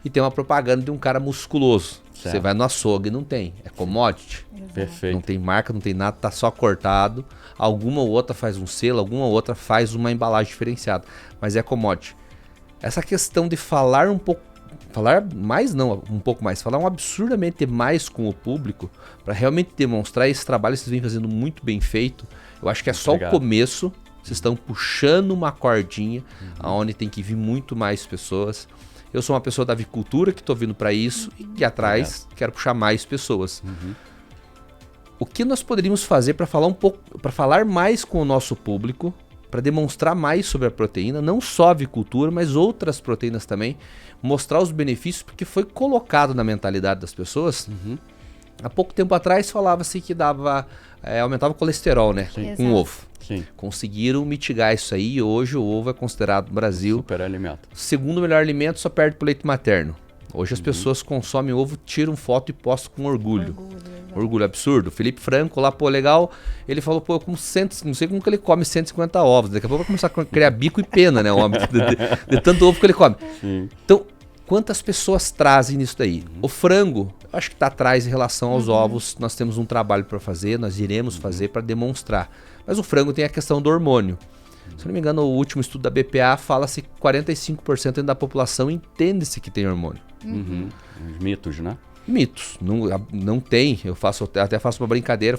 E tem uma propaganda de um cara musculoso. Certo. Você vai no açougue, não tem. É commodity. Perfeito. Não tem marca, não tem nada, tá só cortado. Alguma ou outra faz um selo, alguma ou outra faz uma embalagem diferenciada. Mas é commodity. Essa questão de falar um pouco mais não, um pouco mais, falar um absurdamente mais com o público, para realmente demonstrar esse trabalho que vocês vêm fazendo muito bem feito. Eu acho que é só o começo, vocês estão puxando uma cordinha, aonde tem que vir muito mais pessoas. Eu sou uma pessoa da avicultura que estou vindo para isso, e atrás quero puxar mais pessoas. O que nós poderíamos fazer para falar para falar mais com o nosso público, para demonstrar mais sobre a proteína, não só a avicultura, mas outras proteínas também, mostrar os benefícios, porque foi colocado na mentalidade das pessoas. Há pouco tempo atrás falava-se que aumentava o colesterol, né? Com ovo. Sim. Conseguiram mitigar isso aí, e hoje o ovo é considerado no Brasil super alimento. Segundo melhor alimento, só perde pro leite materno. Hoje as pessoas consomem ovo, tiram foto e postam com orgulho. Orgulho absurdo. Felipe Franco lá, pô, legal. Ele falou, pô, eu como não sei como que ele come 150 ovos. Daqui a pouco vai começar a criar bico e pena, né, o homem, de tanto ovo que ele come. Sim. Então, quantas pessoas trazem nisso daí? O frango, eu acho que está atrás em relação aos ovos. Nós temos um trabalho para fazer, nós iremos fazer para demonstrar. Mas o frango tem a questão do hormônio. Se não me engano, o último estudo da BPA fala-se que 45% da população entende-se que tem hormônio. Os mitos, né? Mitos. Não tem. Eu até faço uma brincadeira.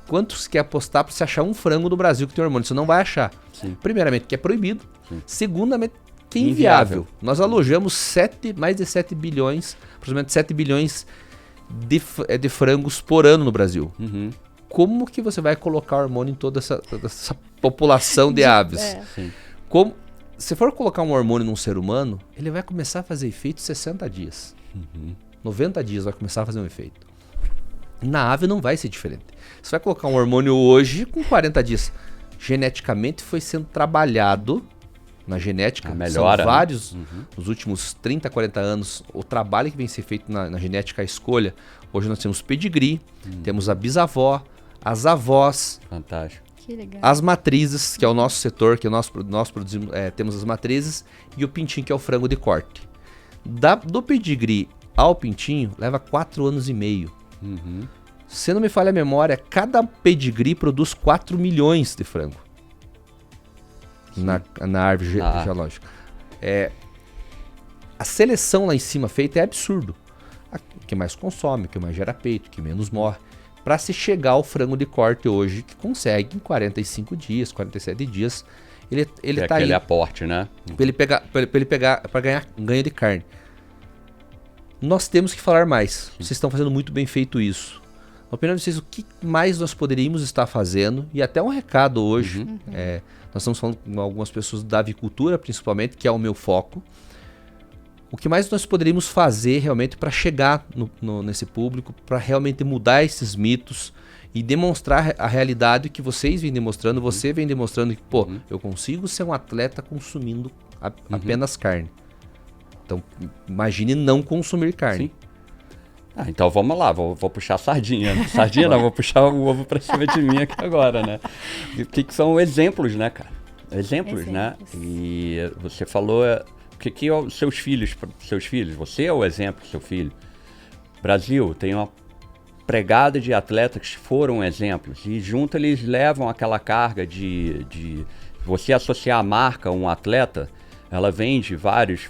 Quantos quer apostar para se achar um frango no Brasil que tem hormônio? Você não vai achar. Sim. Primeiramente, que é proibido. Sim. Segundamente, que é inviável. Nós alojamos mais de 7 bilhões, aproximadamente 7 bilhões de frangos por ano no Brasil. Como que você vai colocar hormônio em toda essa população de aves? Se for colocar um hormônio num ser humano, ele vai começar a fazer efeito em 60 dias. 90 dias vai começar a fazer um efeito. Na ave não vai ser diferente. Você vai colocar um hormônio hoje com 40 dias. Geneticamente foi sendo trabalhado na genética. Melhora, são vários, nos últimos 30, 40 anos, o trabalho que vem ser feito na genética, a escolha. Hoje nós temos pedigree, temos a bisavó, as avós. Fantástico. Que legal. As matrizes, que é o nosso setor, que nós produzimos, temos as matrizes, e o pintinho, que é o frango de corte. Do pedigree ao pintinho, leva 4 anos e meio. Se não me falha a memória, cada pedigree produz 4 milhões de frango. Na árvore geológica. A seleção lá em cima feita é absurdo. O que mais consome, o que mais gera peito, o que menos morre. Para se chegar ao frango de corte hoje, que consegue em 45 dias, 47 dias, ele tá aquele aí. aporte, né? Para ganhar ganho de carne. Nós temos que falar mais. Vocês estão fazendo muito bem feito isso. Na opinião de vocês, o que mais nós poderíamos estar fazendo? E até um recado hoje. Nós estamos falando com algumas pessoas da avicultura, principalmente, que é o meu foco. O que mais nós poderíamos fazer realmente para chegar nesse público, para realmente mudar esses mitos e demonstrar a realidade que vocês vêm demonstrando, você vem demonstrando que, pô, eu consigo ser um atleta consumindo apenas carne. Então, imagine não consumir carne. Sim. Então vamos lá, vou puxar a sardinha. Sardinha não, vou puxar o ovo pra cima de mim aqui agora, né? O que são exemplos, né, cara? Exemplos, né? E você falou... O que é os seus filhos? Você é o exemplo do seu filho. Brasil tem uma pregada de atletas que foram exemplos. E junto eles levam aquela carga de você associar a marca a um atleta, ela vende vários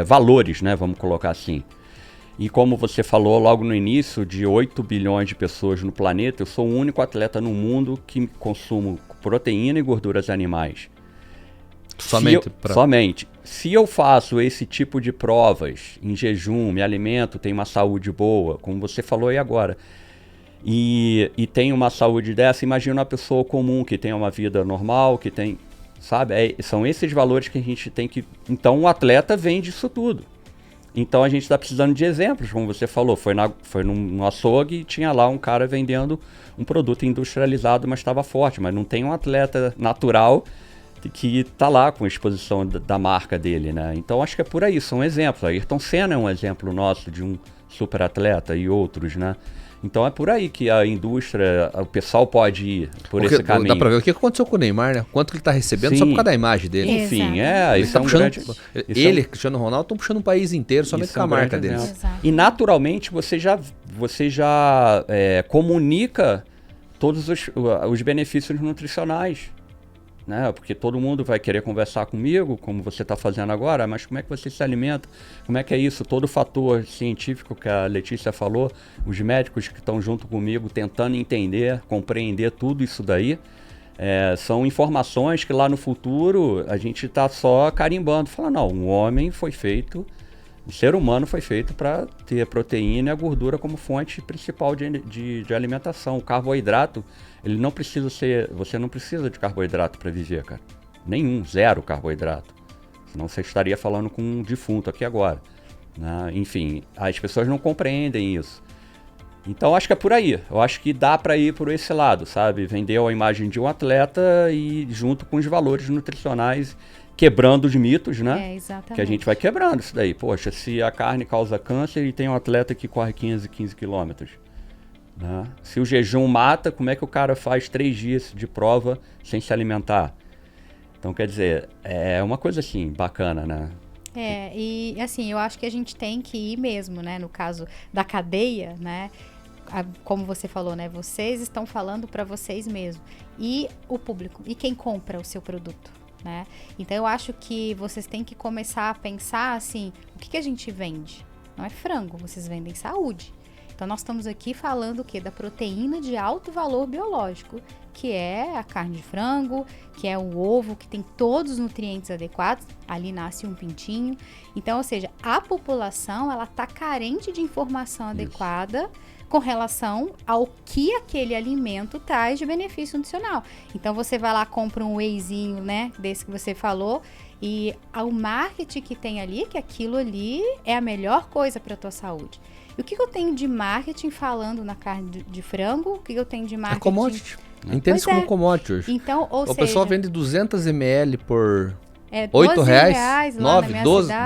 valores, né? Vamos colocar assim. E como você falou logo no início, de 8 bilhões de pessoas no planeta, eu sou o único atleta no mundo que consumo proteína e gorduras animais. Somente. Se eu faço esse tipo de provas em jejum, me alimento, tenho uma saúde boa, como você falou aí agora, e tenho uma saúde dessa, imagina uma pessoa comum que tem uma vida normal, que tem, sabe? São esses valores que a gente tem que... Então o atleta vende isso tudo. Então a gente está precisando de exemplos, como você falou, foi num açougue e tinha lá um cara vendendo um produto industrializado, mas estava forte, mas não tem um atleta natural que tá lá com a exposição da marca dele, né? Então acho que é por aí, são exemplos. A Ayrton Senna é um exemplo nosso de um super atleta e outros, né? Então é por aí que a indústria, o pessoal pode ir por esse caminho. Dá pra ver o que aconteceu com o Neymar, né? Quanto que ele tá recebendo. Sim. Só por causa da imagem dele. Enfim, Cristiano Ronaldo, estão puxando um país inteiro somente com a marca deles. E naturalmente você já comunica todos os benefícios nutricionais. né? Porque todo mundo vai querer conversar comigo, como você está fazendo agora, mas como é que você se alimenta? Como é que é isso? Todo o fator científico que a Letícia falou, os médicos que estão junto comigo tentando entender, compreender tudo isso daí, são informações que lá no futuro a gente está só carimbando, falando, não, um homem foi feito, o ser humano foi feito para ter a proteína e a gordura como fonte principal de alimentação. O carboidrato, ele não precisa ser... Você não precisa de carboidrato para viver, cara. Nenhum, zero carboidrato. Senão você estaria falando com um defunto aqui agora. Né? Enfim, as pessoas não compreendem isso. Então, acho que é por aí. Eu acho que dá para ir por esse lado, sabe? Vender a imagem de um atleta e junto com os valores nutricionais, quebrando os mitos, né? Exatamente. Que a gente vai quebrando isso daí. Poxa, se a carne causa câncer e tem um atleta que corre 15 quilômetros, né? Se o jejum mata, como é que o cara faz 3 dias de prova sem se alimentar? Então, quer dizer, é uma coisa assim, bacana, né? E assim, eu acho que a gente tem que ir mesmo, né? No caso da cadeia, né? Como você falou, né? Vocês estão falando para vocês mesmos. E o público, e quem compra o seu produto, né? Então eu acho que vocês têm que começar a pensar assim, o que a gente vende? Não é frango, vocês vendem saúde. Então nós estamos aqui falando o quê? Da proteína de alto valor biológico, que é a carne de frango, que é o ovo, que tem todos os nutrientes adequados, ali nasce um pintinho. Então, ou seja, a população, ela tá carente de informação adequada com relação ao que aquele alimento traz de benefício nutricional. Então, você vai lá, compra um wheyzinho, né, desse que você falou, e o marketing que tem ali, que aquilo ali é a melhor coisa para a tua saúde. E o que eu tenho de marketing falando na carne de frango? O que eu tenho de marketing? É commodity. Entende-se como commodity hoje. Então, o pessoal vende 200 ml por R$ 8 reais, 9,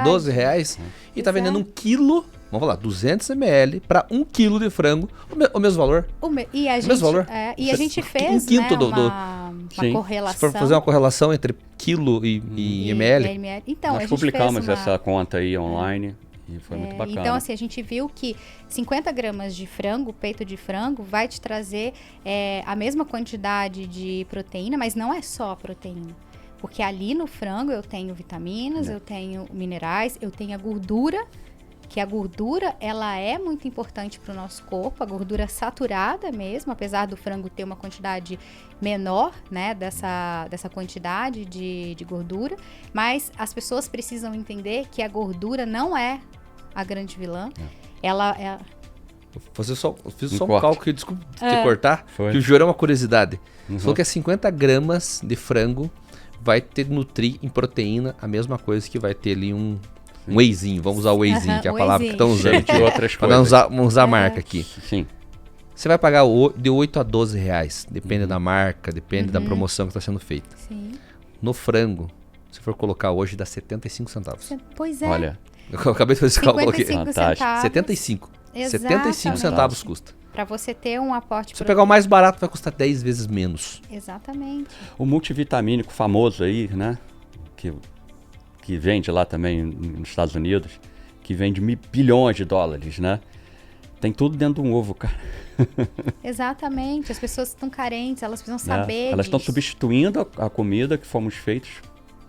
12 reais. E tá Pois vendendo 1 quilo, vamos lá, 200 ml para 1 quilo de frango, o mesmo valor. E a gente, mesmo valor. E a gente fez, um quinto, uma correlação. Se for fazer uma correlação entre quilo e ml. Então, nós publicamos essa conta aí online. E foi muito bacana. Então, assim, a gente viu que 50 gramas de frango, peito de frango, vai te trazer a mesma quantidade de proteína, mas não é só a proteína. Porque ali no frango eu tenho vitaminas, eu tenho minerais, eu tenho a gordura, que a gordura, ela é muito importante para o nosso corpo, a gordura saturada mesmo, apesar do frango ter uma quantidade menor, né, dessa quantidade de gordura, mas as pessoas precisam entender que a gordura não é a grande vilã, ela é... Fiz só um cálculo, desculpa te cortar, Foi. que o juro é uma curiosidade. Falou que é 50 gramas de frango vai ter nutrir em proteína a mesma coisa que vai ter ali um wheyzinho. Vamos usar o wheyzinho, que é a palavra que estão usando. De outras Para coisas. não usar a marca aqui. Sim. Você vai pagar de 8 a 12 reais. Depende da marca, depende da promoção que está sendo feita. Sim. No frango, se for colocar hoje, dá 75 centavos. Pois é. Olha, Eu acabei de fazer esse cálculo aqui. 55 Fantástico. centavos. 75. Exatamente. 75 centavos custa. Para você ter um aporte... Se você pegar o mais barato, vai custar 10 vezes menos. Exatamente. o multivitamínico famoso aí, né? Que vende lá também nos Estados Unidos, que vende bilhões de dólares, né? Tem tudo dentro de um ovo, cara. Exatamente. As pessoas estão carentes, elas precisam saber Elas estão disso. substituindo a comida que fomos feitos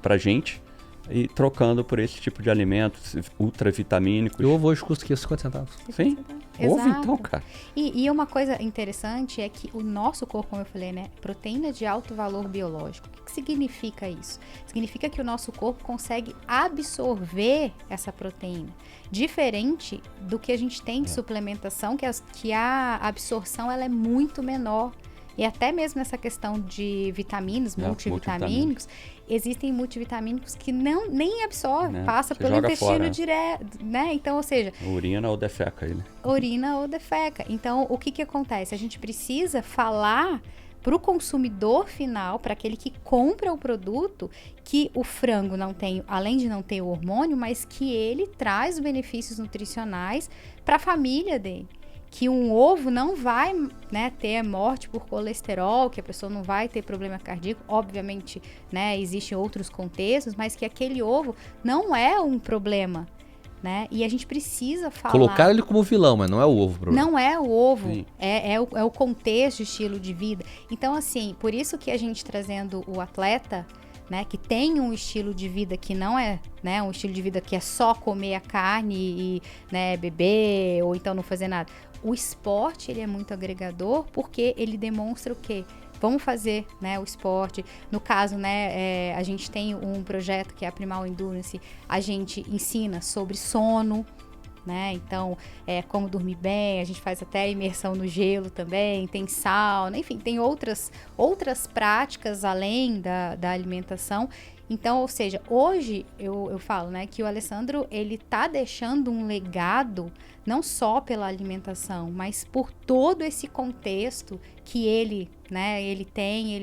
pra gente e trocando por esse tipo de alimentos ultravitamínicos. E o ovo hoje custa aqui 50 centavos. Sim. Exato. Ovo então, cara. E uma coisa interessante é que o nosso corpo, como eu falei, né? Proteína de alto valor biológico. O que significa isso? Significa que o nosso corpo consegue absorver essa proteína. Diferente do que a gente tem de suplementação, que a absorção ela é muito menor. E até mesmo nessa questão de vitaminas, multivitamínicos, existem multivitamínicos que nem absorve, passa pelo intestino fora, direto, né? Então, ou seja... Urina ou defeca aí, né? Urina ou defeca. Então, o que acontece? A gente precisa falar para o consumidor final, para aquele que compra o produto, que o frango não tem, além de não ter o hormônio, mas que ele traz benefícios nutricionais para a família dele. Que um ovo não vai, né, ter morte por colesterol, que a pessoa não vai ter problema cardíaco. Obviamente, né, existem outros contextos, mas que aquele ovo não é um problema né? E a gente precisa falar... Colocar ele como vilão, mas não é o ovo, problema. Não é o ovo, é o contexto, estilo de vida. Então, assim, por isso que a gente trazendo o atleta, né, que tem um estilo de vida que não é, né, um estilo de vida que é só comer a carne e, né, beber ou então não fazer nada. O esporte, ele é muito agregador porque ele demonstra o quê? Vamos fazer, né, o esporte. No caso, né, a gente tem um projeto que é a Primal Endurance. A gente ensina sobre sono, né? Então, como dormir bem. A gente faz até imersão no gelo também. Tem sauna, enfim, tem outras práticas além da alimentação. Então, ou seja, hoje eu falo, né, que o Alessandro, ele tá deixando um legado não só pela alimentação, mas por todo esse contexto que ele, né, ele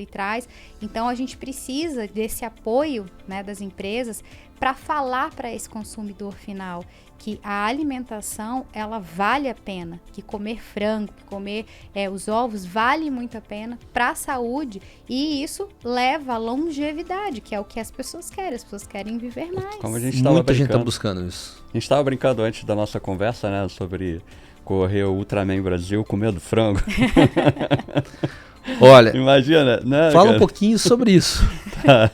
traz. Então, a gente precisa desse apoio, né, das empresas para falar para esse consumidor final que a alimentação, ela vale a pena, que comer frango, que comer os ovos vale muito a pena para a saúde, e isso leva à longevidade, que é o que as pessoas querem viver mais. Como a gente Muita gente está buscando isso. A gente estava brincando antes da nossa conversa, né, sobre correr o Ultraman Brasil comendo frango. Olha, imagina, né? Fala um pouquinho sobre isso. Tá.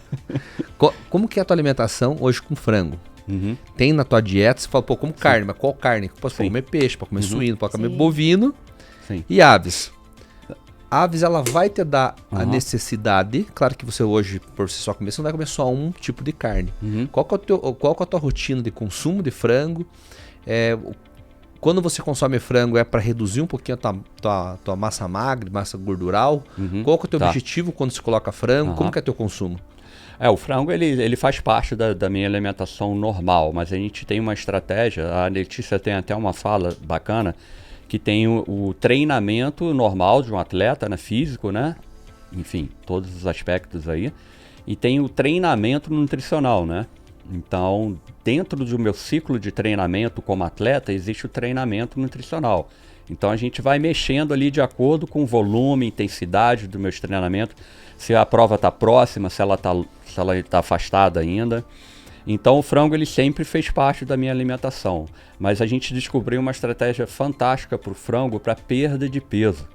Como que é a tua alimentação hoje com frango? Uhum. Tem na tua dieta, você fala, pô, como carne, mas qual carne? Posso comer peixe, pode comer suíno, pode comer bovino. Sim. E aves. Aves, ela vai te dar a necessidade. Claro que você hoje, por você só comer, você não vai comer só um tipo de carne. Qual que é a tua rotina de consumo de frango? Quando você consome frango, é para reduzir um pouquinho a tua massa magra, massa gordural? Qual que é o teu objetivo quando se coloca frango? Como que é teu consumo? O frango ele faz parte da minha alimentação normal, mas a gente tem uma estratégia, a Letícia tem até uma fala bacana, que tem o treinamento normal de um atleta, né, físico, né? Enfim, todos os aspectos aí. E tem o treinamento nutricional, né? Então, dentro do meu ciclo de treinamento como atleta, existe o treinamento nutricional. Então, a gente vai mexendo ali de acordo com o volume, intensidade dos meus treinamentos, se a prova está próxima, se ela está afastada ainda. Então, o frango ele sempre fez parte da minha alimentação. Mas a gente descobriu uma estratégia fantástica para o frango para perda de peso.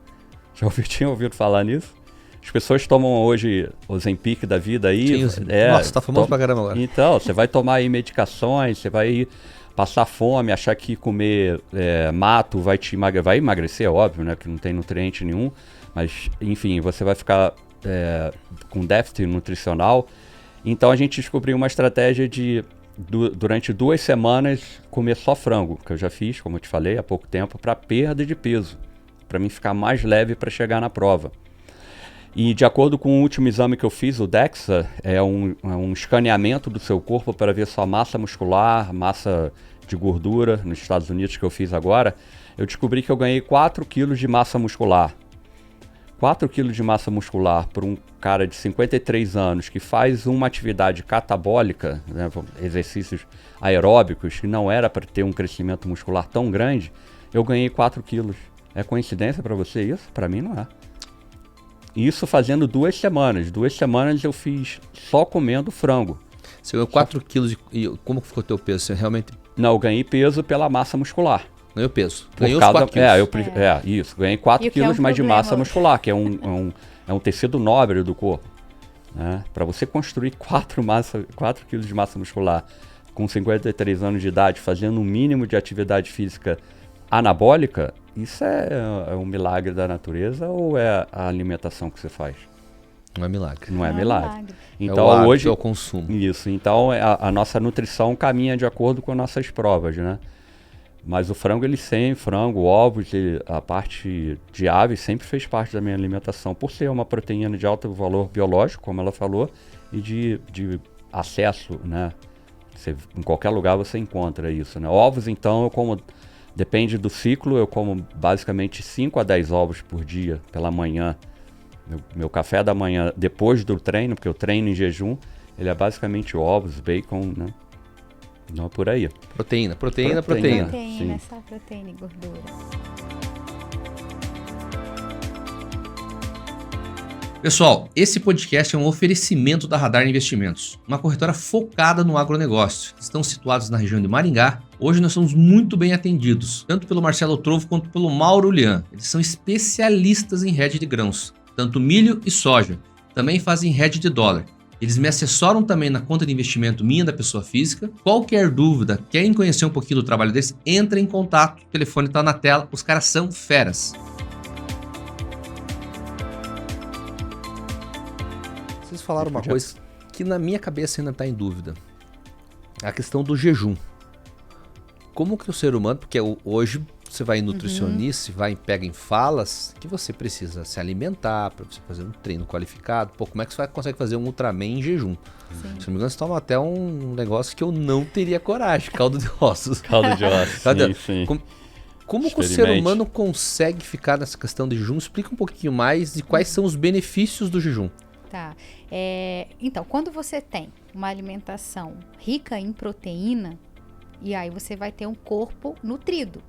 Tinha ouvido falar nisso? As pessoas tomam hoje o Ozempic da vida aí. Nossa, tá famoso pra caramba agora. Então, você vai tomar aí medicações, você vai passar fome, achar que comer mato vai emagrecer, é óbvio, né? Que não tem nutriente nenhum. Mas, enfim, você vai ficar com déficit nutricional. Então, a gente descobriu uma estratégia de, durante 2 semanas, comer só frango, que eu já fiz, como eu te falei, há pouco tempo, para perda de peso. Para mim ficar mais leve para chegar na prova. E de acordo com o último exame que eu fiz, o DEXA, é um escaneamento do seu corpo para ver sua massa muscular, massa de gordura, nos Estados Unidos que eu fiz agora, eu descobri que eu ganhei 4 quilos de massa muscular. 4 quilos de massa muscular para um cara de 53 anos que faz uma atividade catabólica, né, exercícios aeróbicos, que não era para ter um crescimento muscular tão grande, eu ganhei 4 quilos. É coincidência para você isso? Para mim não é. Isso fazendo 2 semanas. 2 semanas eu fiz só comendo frango. Você ganhou 4 quilos e como ficou o teu peso? Você realmente... Não, eu ganhei peso pela massa muscular. Ganhou peso. Ganhou os 4 quilos. Isso. Ganhei 4 quilos mais de massa muscular, que é um tecido nobre do corpo. Né? Para você construir 4 quilos de massa muscular com 53 anos de idade, fazendo um mínimo de atividade física anabólica, isso é um milagre da natureza ou é a alimentação que você faz? Não é milagre. Não é milagre. Então, é o hábito, hoje é o consumo. Isso. Então, a nossa nutrição caminha de acordo com as nossas provas, né? Mas o frango, frango, ovos, a parte de aves sempre fez parte da minha alimentação, por ser uma proteína de alto valor biológico, como ela falou, e de acesso, né? Em qualquer lugar você encontra isso, né? Ovos, então, eu como... Depende do ciclo, eu como basicamente 5 a 10 ovos por dia, pela manhã. Meu café da manhã, depois do treino, porque eu treino em jejum, ele é basicamente ovos, bacon, né? Não é por aí. Proteína. Proteína, só proteína e gordura. Pessoal, esse podcast é um oferecimento da Radar Investimentos, uma corretora focada no agronegócio. Estão situados na região de Maringá. Hoje nós somos muito bem atendidos, tanto pelo Marcelo Trovo quanto pelo Mauro Lian. Eles são especialistas em hedge de grãos, tanto milho e soja. Também fazem hedge de dólar. Eles me assessoram também na conta de investimento minha da pessoa física. Qualquer dúvida, querem conhecer um pouquinho do trabalho deles, entra em contato. O telefone está na tela, os caras são feras. Vocês falaram uma coisa que na minha cabeça ainda está em dúvida. A questão do jejum. Como que o ser humano, porque hoje você vai em nutricionista, pega em falas que você precisa se alimentar para você fazer um treino qualificado. Pô, como é que você consegue fazer um Ultraman em jejum? Sim. Se não me engano, você toma até um negócio que eu não teria coragem, caldo de ossos. Caldo de ossos, sim. Como que o ser humano consegue ficar nessa questão de jejum? Explica um pouquinho mais de quais são os benefícios do jejum. Tá. Então, quando você tem uma alimentação rica em proteína, e aí você vai ter um corpo nutrido,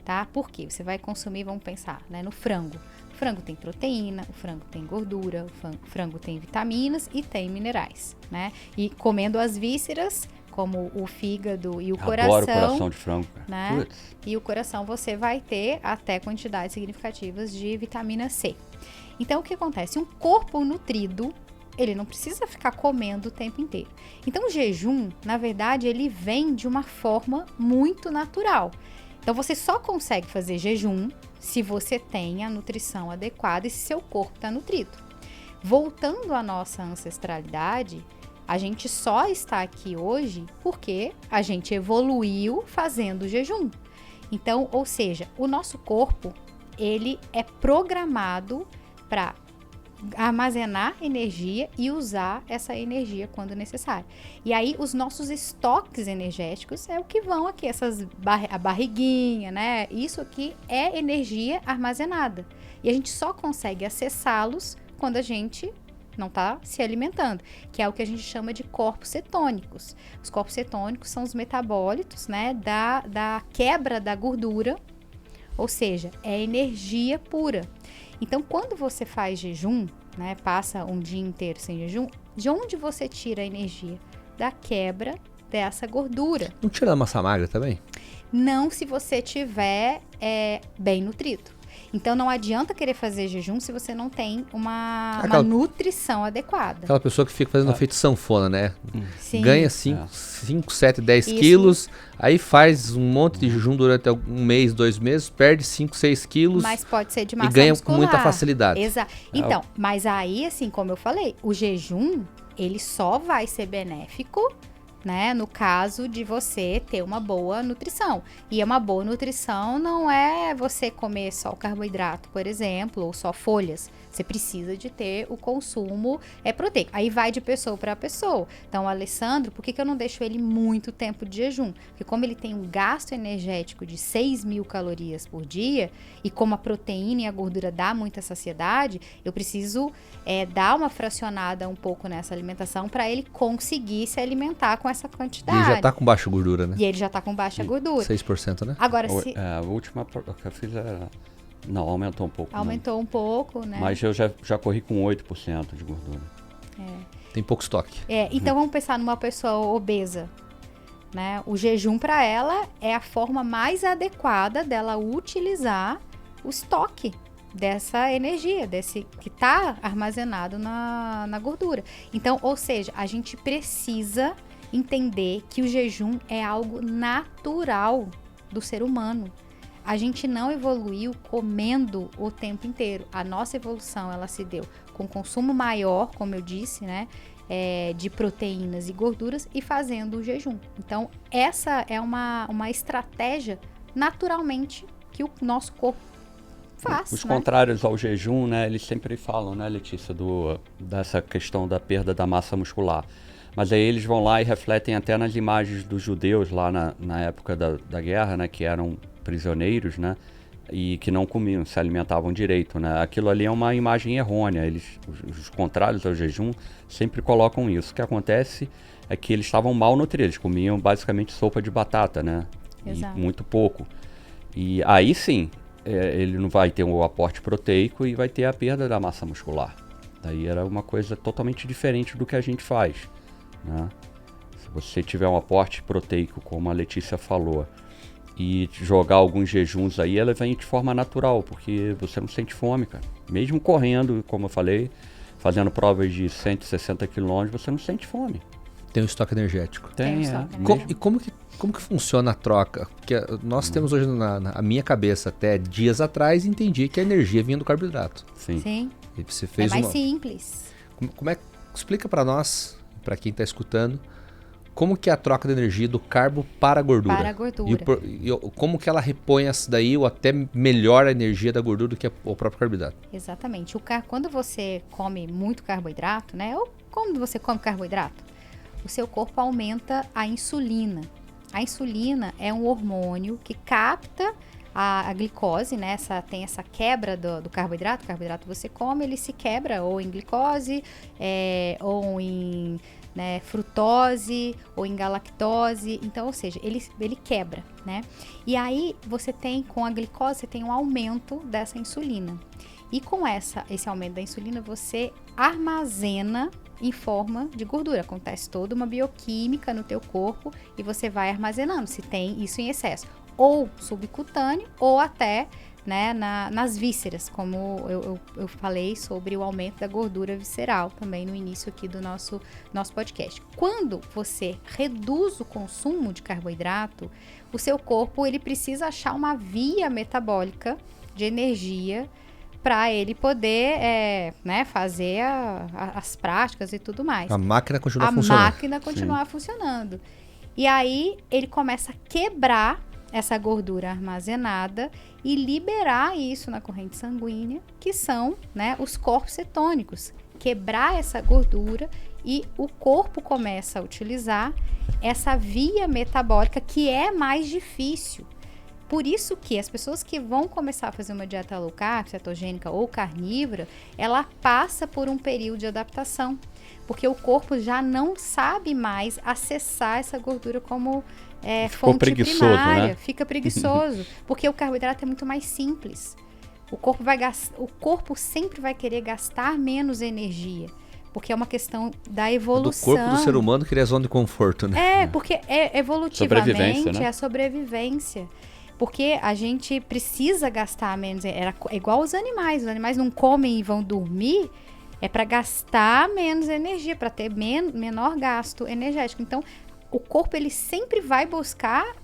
tá? Por quê? Você vai consumir, vamos pensar, né, no frango. O frango tem proteína, o frango tem gordura, o frango tem vitaminas e tem minerais, né? E comendo as vísceras, como o fígado e o coração. Adoro coração de frango, cara. Né? E o coração você vai ter até quantidades significativas de vitamina C. Então, o que acontece? Um corpo nutrido, ele não precisa ficar comendo o tempo inteiro. Então, o jejum, na verdade, ele vem de uma forma muito natural. Então, você só consegue fazer jejum se você tem a nutrição adequada e se seu corpo está nutrido. Voltando à nossa ancestralidade, a gente só está aqui hoje porque a gente evoluiu fazendo jejum. Então, ou seja, o nosso corpo, ele é programado para armazenar energia e usar essa energia quando necessário. E aí, os nossos estoques energéticos é o que vão aqui, a barriguinha, né? Isso aqui é energia armazenada. E a gente só consegue acessá-los quando a gente não está se alimentando, que é o que a gente chama de corpos cetônicos. Os corpos cetônicos são os metabólitos, né, da quebra da gordura, ou seja, é energia pura. Então, quando você faz jejum, né, passa um dia inteiro sem jejum, de onde você tira a energia? Da quebra dessa gordura. Não tira a massa magra também? Não, se você tiver bem nutrido. Então, não adianta querer fazer jejum se você não tem uma nutrição adequada. Aquela pessoa que fica fazendo efeito sanfona, né? Sim. Ganha 5, 7, 10 quilos, aí faz um monte de jejum durante um mês, 2 meses, perde 5, 6 quilos. Mas pode ser de massa muscular. E ganha muscular. com muita facilidade. Exato. Então, mas aí, assim, como eu falei, o jejum, ele só vai ser benéfico, né, no caso de você ter uma boa nutrição. E uma boa nutrição não é você comer só o carboidrato, por exemplo, ou só folhas. Você precisa de ter o consumo proteico. Aí vai de pessoa para pessoa. Então, o Alessandro, por que eu não deixo ele muito tempo de jejum? Porque como ele tem um gasto energético de 6.000 calorias por dia, e como a proteína e a gordura dá muita saciedade, eu preciso dar uma fracionada um pouco nessa alimentação para ele conseguir se alimentar com essa quantidade. E ele já tá com baixa gordura, né? E ele já tá com baixa gordura. 6%, né? Agora, a última que eu fiz era... Não, aumentou um pouco. Aumentou um pouco, né? Mas eu já corri com 8% de gordura. Tem pouco estoque. Então vamos pensar numa pessoa obesa, né? O jejum para ela é a forma mais adequada dela utilizar o estoque dessa energia, desse que está armazenado na gordura. Então, ou seja, a gente precisa entender que o jejum é algo natural do ser humano. A gente não evoluiu comendo o tempo inteiro. A nossa evolução, ela se deu com consumo maior, como eu disse, né? De proteínas e gorduras e fazendo o jejum. Então, essa é uma estratégia naturalmente que o nosso corpo faz. Os contrários ao jejum, né? Eles sempre falam, né, Letícia, dessa questão da perda da massa muscular. Mas aí eles vão lá e refletem até nas imagens dos judeus lá na época da guerra, né? Que eram prisioneiros, né? E que não comiam, se alimentavam direito, né? Aquilo ali é uma imagem errônea. Os contrários ao jejum sempre colocam isso. O que acontece é que eles estavam mal nutridos, eles comiam basicamente sopa de batata, né? Exato. E muito pouco. E aí sim, ele não vai ter o aporte proteico e vai ter a perda da massa muscular. Daí era uma coisa totalmente diferente do que a gente faz, né? Se você tiver um aporte proteico, como a Letícia falou, e jogar alguns jejuns aí, ela vem de forma natural, porque você não sente fome, cara. Mesmo correndo, como eu falei, fazendo provas de 160 quilômetros, você não sente fome. Tem um estoque energético. Tem um estoque energético. E como que funciona a troca? Porque nós temos hoje na minha cabeça, até dias atrás, entendi que a energia vinha do carboidrato. Sim. E você fez mais simples. Como é? Explica para nós, para quem está escutando, como que é a troca de energia do carbo para a gordura? Para a gordura. E como que ela repõe essa daí ou até melhora a energia da gordura do que o próprio carboidrato? Exatamente. Quando você come muito carboidrato, né? Ou quando você come carboidrato, o seu corpo aumenta a insulina. A insulina é um hormônio que capta a glicose, né? Tem essa quebra do carboidrato. O carboidrato você come, ele se quebra ou em glicose, ou em frutose, ou em galactose. Então, ou seja, ele quebra, né? E aí, com a glicose, você tem um aumento dessa insulina. E com esse aumento da insulina, você armazena em forma de gordura. Acontece toda uma bioquímica no teu corpo e você vai armazenando, se tem isso em excesso. Ou subcutâneo, ou até nas vísceras, como eu falei sobre o aumento da gordura visceral também no início aqui do nosso podcast. Quando você reduz o consumo de carboidrato, o seu corpo ele precisa achar uma via metabólica de energia para ele poder fazer as práticas e tudo mais. A máquina continua funcionando. A máquina continuar funcionando. E aí ele começa a quebrar essa gordura armazenada e liberar isso na corrente sanguínea, que são os corpos cetônicos. Quebrar essa gordura e o corpo começa a utilizar essa via metabólica que é mais difícil. Por isso que as pessoas que vão começar a fazer uma dieta low carb, cetogênica ou carnívora, ela passa por um período de adaptação, porque o corpo já não sabe mais acessar essa gordura como fonte primária. Né? Fica preguiçoso, porque o carboidrato é muito mais simples. O corpo sempre vai querer gastar menos energia, porque é uma questão da evolução. Do corpo do ser humano querer a zona de conforto, né? Porque evolutivamente é a sobrevivência. Porque a gente precisa gastar menos. É igual os animais. Os animais não comem e vão dormir. É para gastar menos energia, para ter menor gasto energético. Então, o corpo ele sempre vai buscar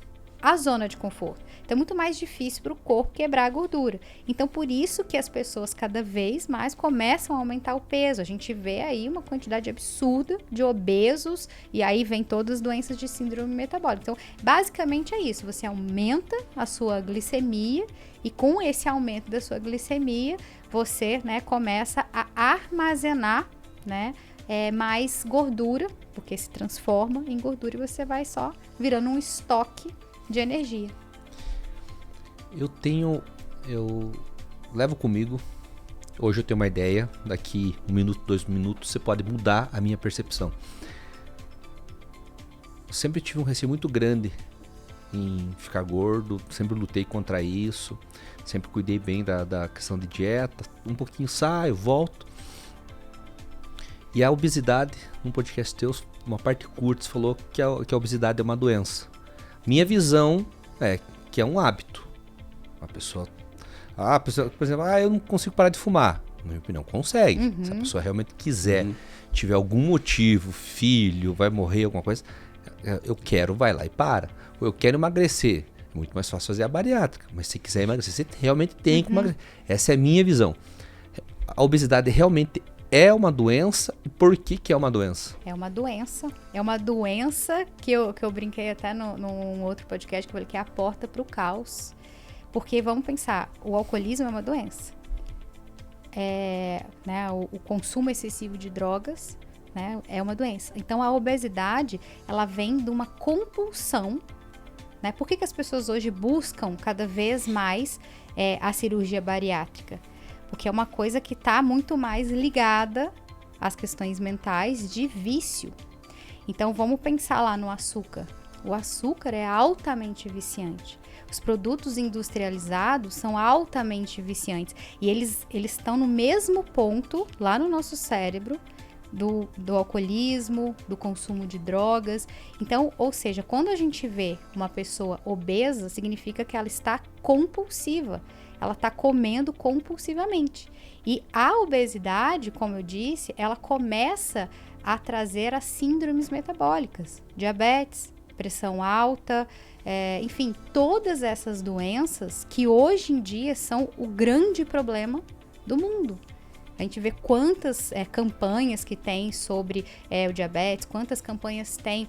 a zona de conforto. Então, é muito mais difícil para o corpo quebrar a gordura. Então, por isso que as pessoas cada vez mais começam a aumentar o peso. A gente vê aí uma quantidade absurda de obesos e aí vem todas as doenças de síndrome metabólica. Então, basicamente é isso. Você aumenta a sua glicemia e com esse aumento da sua glicemia, você começa a armazenar mais gordura, porque se transforma em gordura e você vai só virando um estoque de energia. Eu levo comigo, hoje eu tenho uma ideia, daqui 1 minuto, 2 minutos, você pode mudar a minha percepção. Eu sempre tive um receio muito grande em ficar gordo, sempre lutei contra isso, sempre cuidei bem da questão de dieta, um pouquinho saio, volto. E a obesidade, num podcast teu, uma parte curta, você falou que a obesidade é uma doença. Minha visão é que é um hábito. A pessoa, por exemplo, eu não consigo parar de fumar. Na minha opinião, consegue. Uhum. Se a pessoa realmente quiser, tiver algum motivo, filho, vai morrer, alguma coisa, eu quero, vai lá e para. Ou eu quero emagrecer. É muito mais fácil fazer a bariátrica. Mas se quiser emagrecer, você realmente tem que emagrecer. Essa é a minha visão. A obesidade realmente é uma doença. E por que é uma doença? É uma doença. É uma doença que eu brinquei até num outro podcast, que eu falei que é a porta para o caos. Porque vamos pensar, o alcoolismo é uma doença. O consumo excessivo de drogas é uma doença. Então a obesidade ela vem de uma compulsão. Por que as pessoas hoje buscam cada vez mais a cirurgia bariátrica? Porque é uma coisa que está muito mais ligada às questões mentais de vício. Então vamos pensar lá no açúcar. O açúcar é altamente viciante. Os produtos industrializados são altamente viciantes. E eles estão no mesmo ponto, lá no nosso cérebro, do alcoolismo, do consumo de drogas. Então, ou seja, quando a gente vê uma pessoa obesa, significa que ela está compulsiva. Ela está comendo compulsivamente. E a obesidade, como eu disse, ela começa a trazer as síndromes metabólicas, diabetes, pressão alta, enfim, todas essas doenças que hoje em dia são o grande problema do mundo. A gente vê quantas campanhas que tem sobre o diabetes, quantas campanhas tem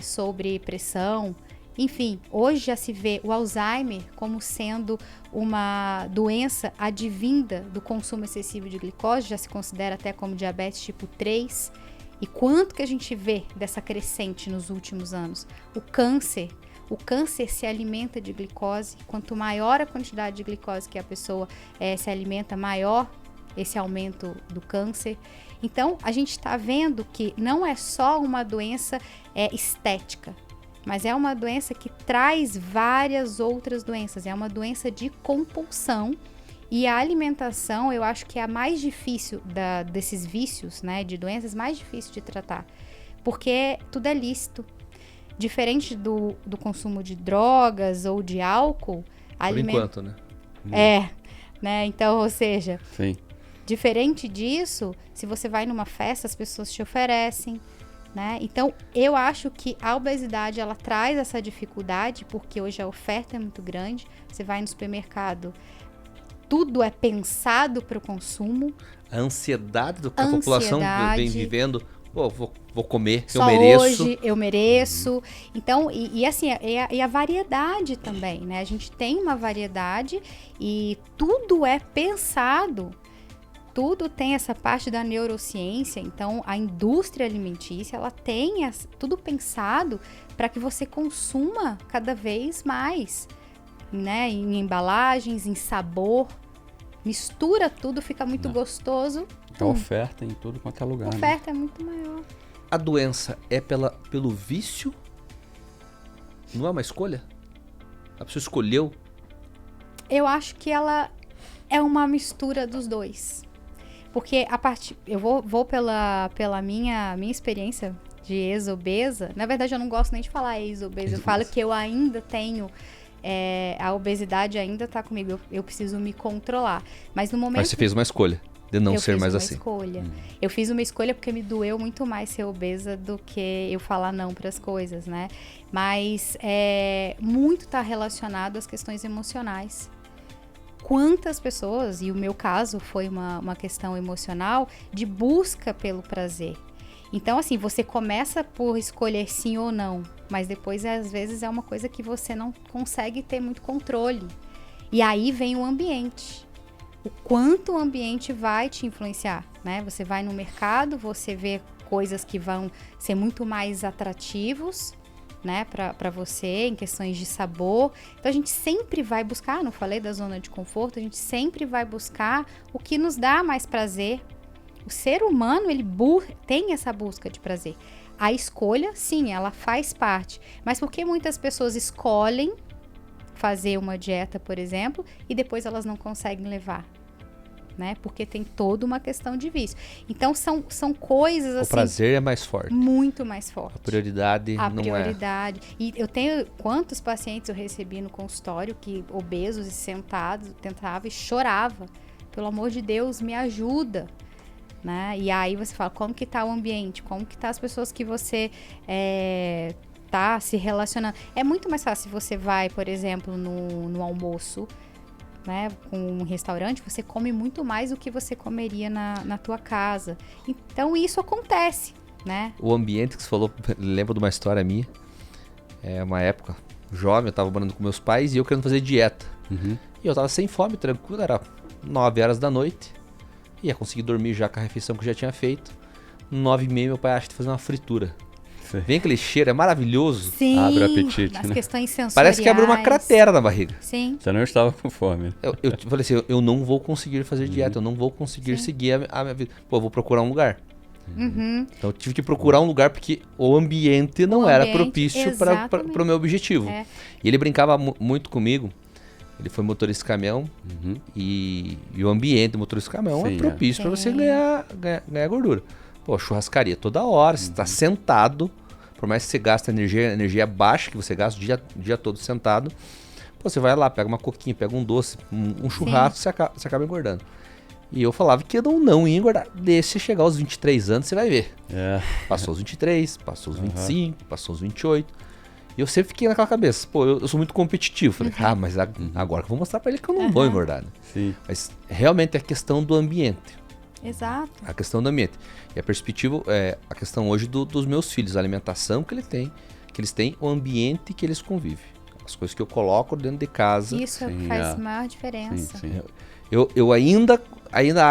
sobre pressão. Enfim, hoje já se vê o Alzheimer como sendo uma doença advinda do consumo excessivo de glicose, já se considera até como diabetes tipo 3. E quanto que a gente vê dessa crescente nos últimos anos? O câncer se alimenta de glicose. Quanto maior a quantidade de glicose que a pessoa se alimenta, maior esse aumento do câncer. Então, a gente está vendo que não é só uma doença estética, mas é uma doença que traz várias outras doenças. É uma doença de compulsão. E a alimentação, eu acho que é a mais difícil desses vícios, né, de doenças, mais difícil de tratar. Porque tudo é lícito. Diferente do consumo de drogas ou de álcool... Por enquanto, né? Né? Então, ou seja... Sim. Diferente disso, se você vai numa festa, as pessoas te oferecem, né? Então, eu acho que a obesidade, ela traz essa dificuldade, porque hoje a oferta é muito grande. Você vai no supermercado, tudo é pensado para o consumo. A ansiedade do que a população vem vivendo. Pô, vou comer, só eu mereço. Hoje eu mereço. Então, e assim, e a variedade também, né? A gente tem uma variedade e tudo é pensado. Tudo tem essa parte da neurociência, então a indústria alimentícia, ela tem tudo pensado para que você consuma cada vez mais, né? Em embalagens, em sabor, mistura tudo, fica muito gostoso. A oferta em tudo quanto é lugar. A oferta é muito maior. A doença é pelo vício? Não é uma escolha? A pessoa escolheu? Eu acho que ela é uma mistura dos dois. Porque eu vou pela minha experiência de ex-obesa. Na verdade, eu não gosto nem de falar ex-obesa. Eu falo que eu ainda tenho... a obesidade ainda tá comigo. Eu preciso me controlar. Mas no momento... Mas você fez uma escolha de não ser mais assim. Eu fiz uma escolha porque me doeu muito mais ser obesa do que eu falar não para as coisas, né? Mas muito tá relacionado às questões emocionais. Quantas pessoas, e o meu caso foi uma questão emocional, de busca pelo prazer. Então, assim, você começa por escolher sim ou não, mas depois, às vezes, é uma coisa que você não consegue ter muito controle. E aí vem o ambiente. O quanto o ambiente vai te influenciar, né? Você vai no mercado, você vê coisas que vão ser muito mais atrativos, né, para você, em questões de sabor. Então a gente sempre vai buscar, não falei da zona de conforto, a gente sempre vai buscar o que nos dá mais prazer. O ser humano, ele tem essa busca de prazer. A escolha, sim, ela faz parte. Mas por que muitas pessoas escolhem fazer uma dieta, por exemplo, e depois elas não conseguem levar? Né? Porque tem toda uma questão de vício. Então, são coisas assim... O prazer é mais forte. Muito mais forte. A prioridade não prioridade. E eu tenho... Quantos pacientes eu recebi no consultório que obesos e sentados, tentavam e chorava. Pelo amor de Deus, me ajuda. Né? E aí você fala, como que tá o ambiente? Como que tá as pessoas que você... tá se relacionando? É muito mais fácil se você vai, por exemplo, no almoço... Né, com um restaurante, você come muito mais do que você comeria na tua casa. Então, isso acontece, né? O ambiente que você falou, lembro de uma história minha. Uma época jovem, eu tava morando com meus pais e eu querendo fazer dieta. Uhum. E eu tava sem fome, tranquilo, era 9 horas da noite. Ia conseguir dormir já com a refeição que eu já tinha feito. 9h30, meu pai acha de fazer uma fritura. Vem aquele cheiro, é maravilhoso. Sim, abre o apetite, as né? questões sensoriais. Parece que abre uma cratera na barriga. Sim. Você não estava com fome. Eu falei assim, eu não vou conseguir fazer dieta, eu não vou conseguir seguir a minha vida. Pô, eu vou procurar um lugar. Então eu tive que procurar um lugar porque o ambiente não era propício para o meu objetivo. E ele brincava muito comigo. Ele foi motorista de caminhão e o ambiente do motorista de caminhão é propício para você ganhar gordura. Pô, churrascaria toda hora, você está sentado, por mais que você gaste energia baixa, que você gasta o dia todo sentado, pô, você vai lá, pega uma coquinha, pega um doce, um churrasco, você acaba engordando. E eu falava que eu não ia engordar. Deixa chegar aos 23 anos, você vai ver. Passou os 23, passou os 25, passou os 28. E eu sempre fiquei naquela cabeça. Pô, eu sou muito competitivo. Falei, mas agora que eu vou mostrar pra ele que eu não vou engordar. Né? Sim. Mas realmente é a questão do ambiente. Exato. A questão do ambiente. E a perspectiva é a questão hoje dos meus filhos. A alimentação que eles têm, o ambiente que eles convivem. As coisas que eu coloco dentro de casa. Isso faz maior diferença. Sim. Eu ainda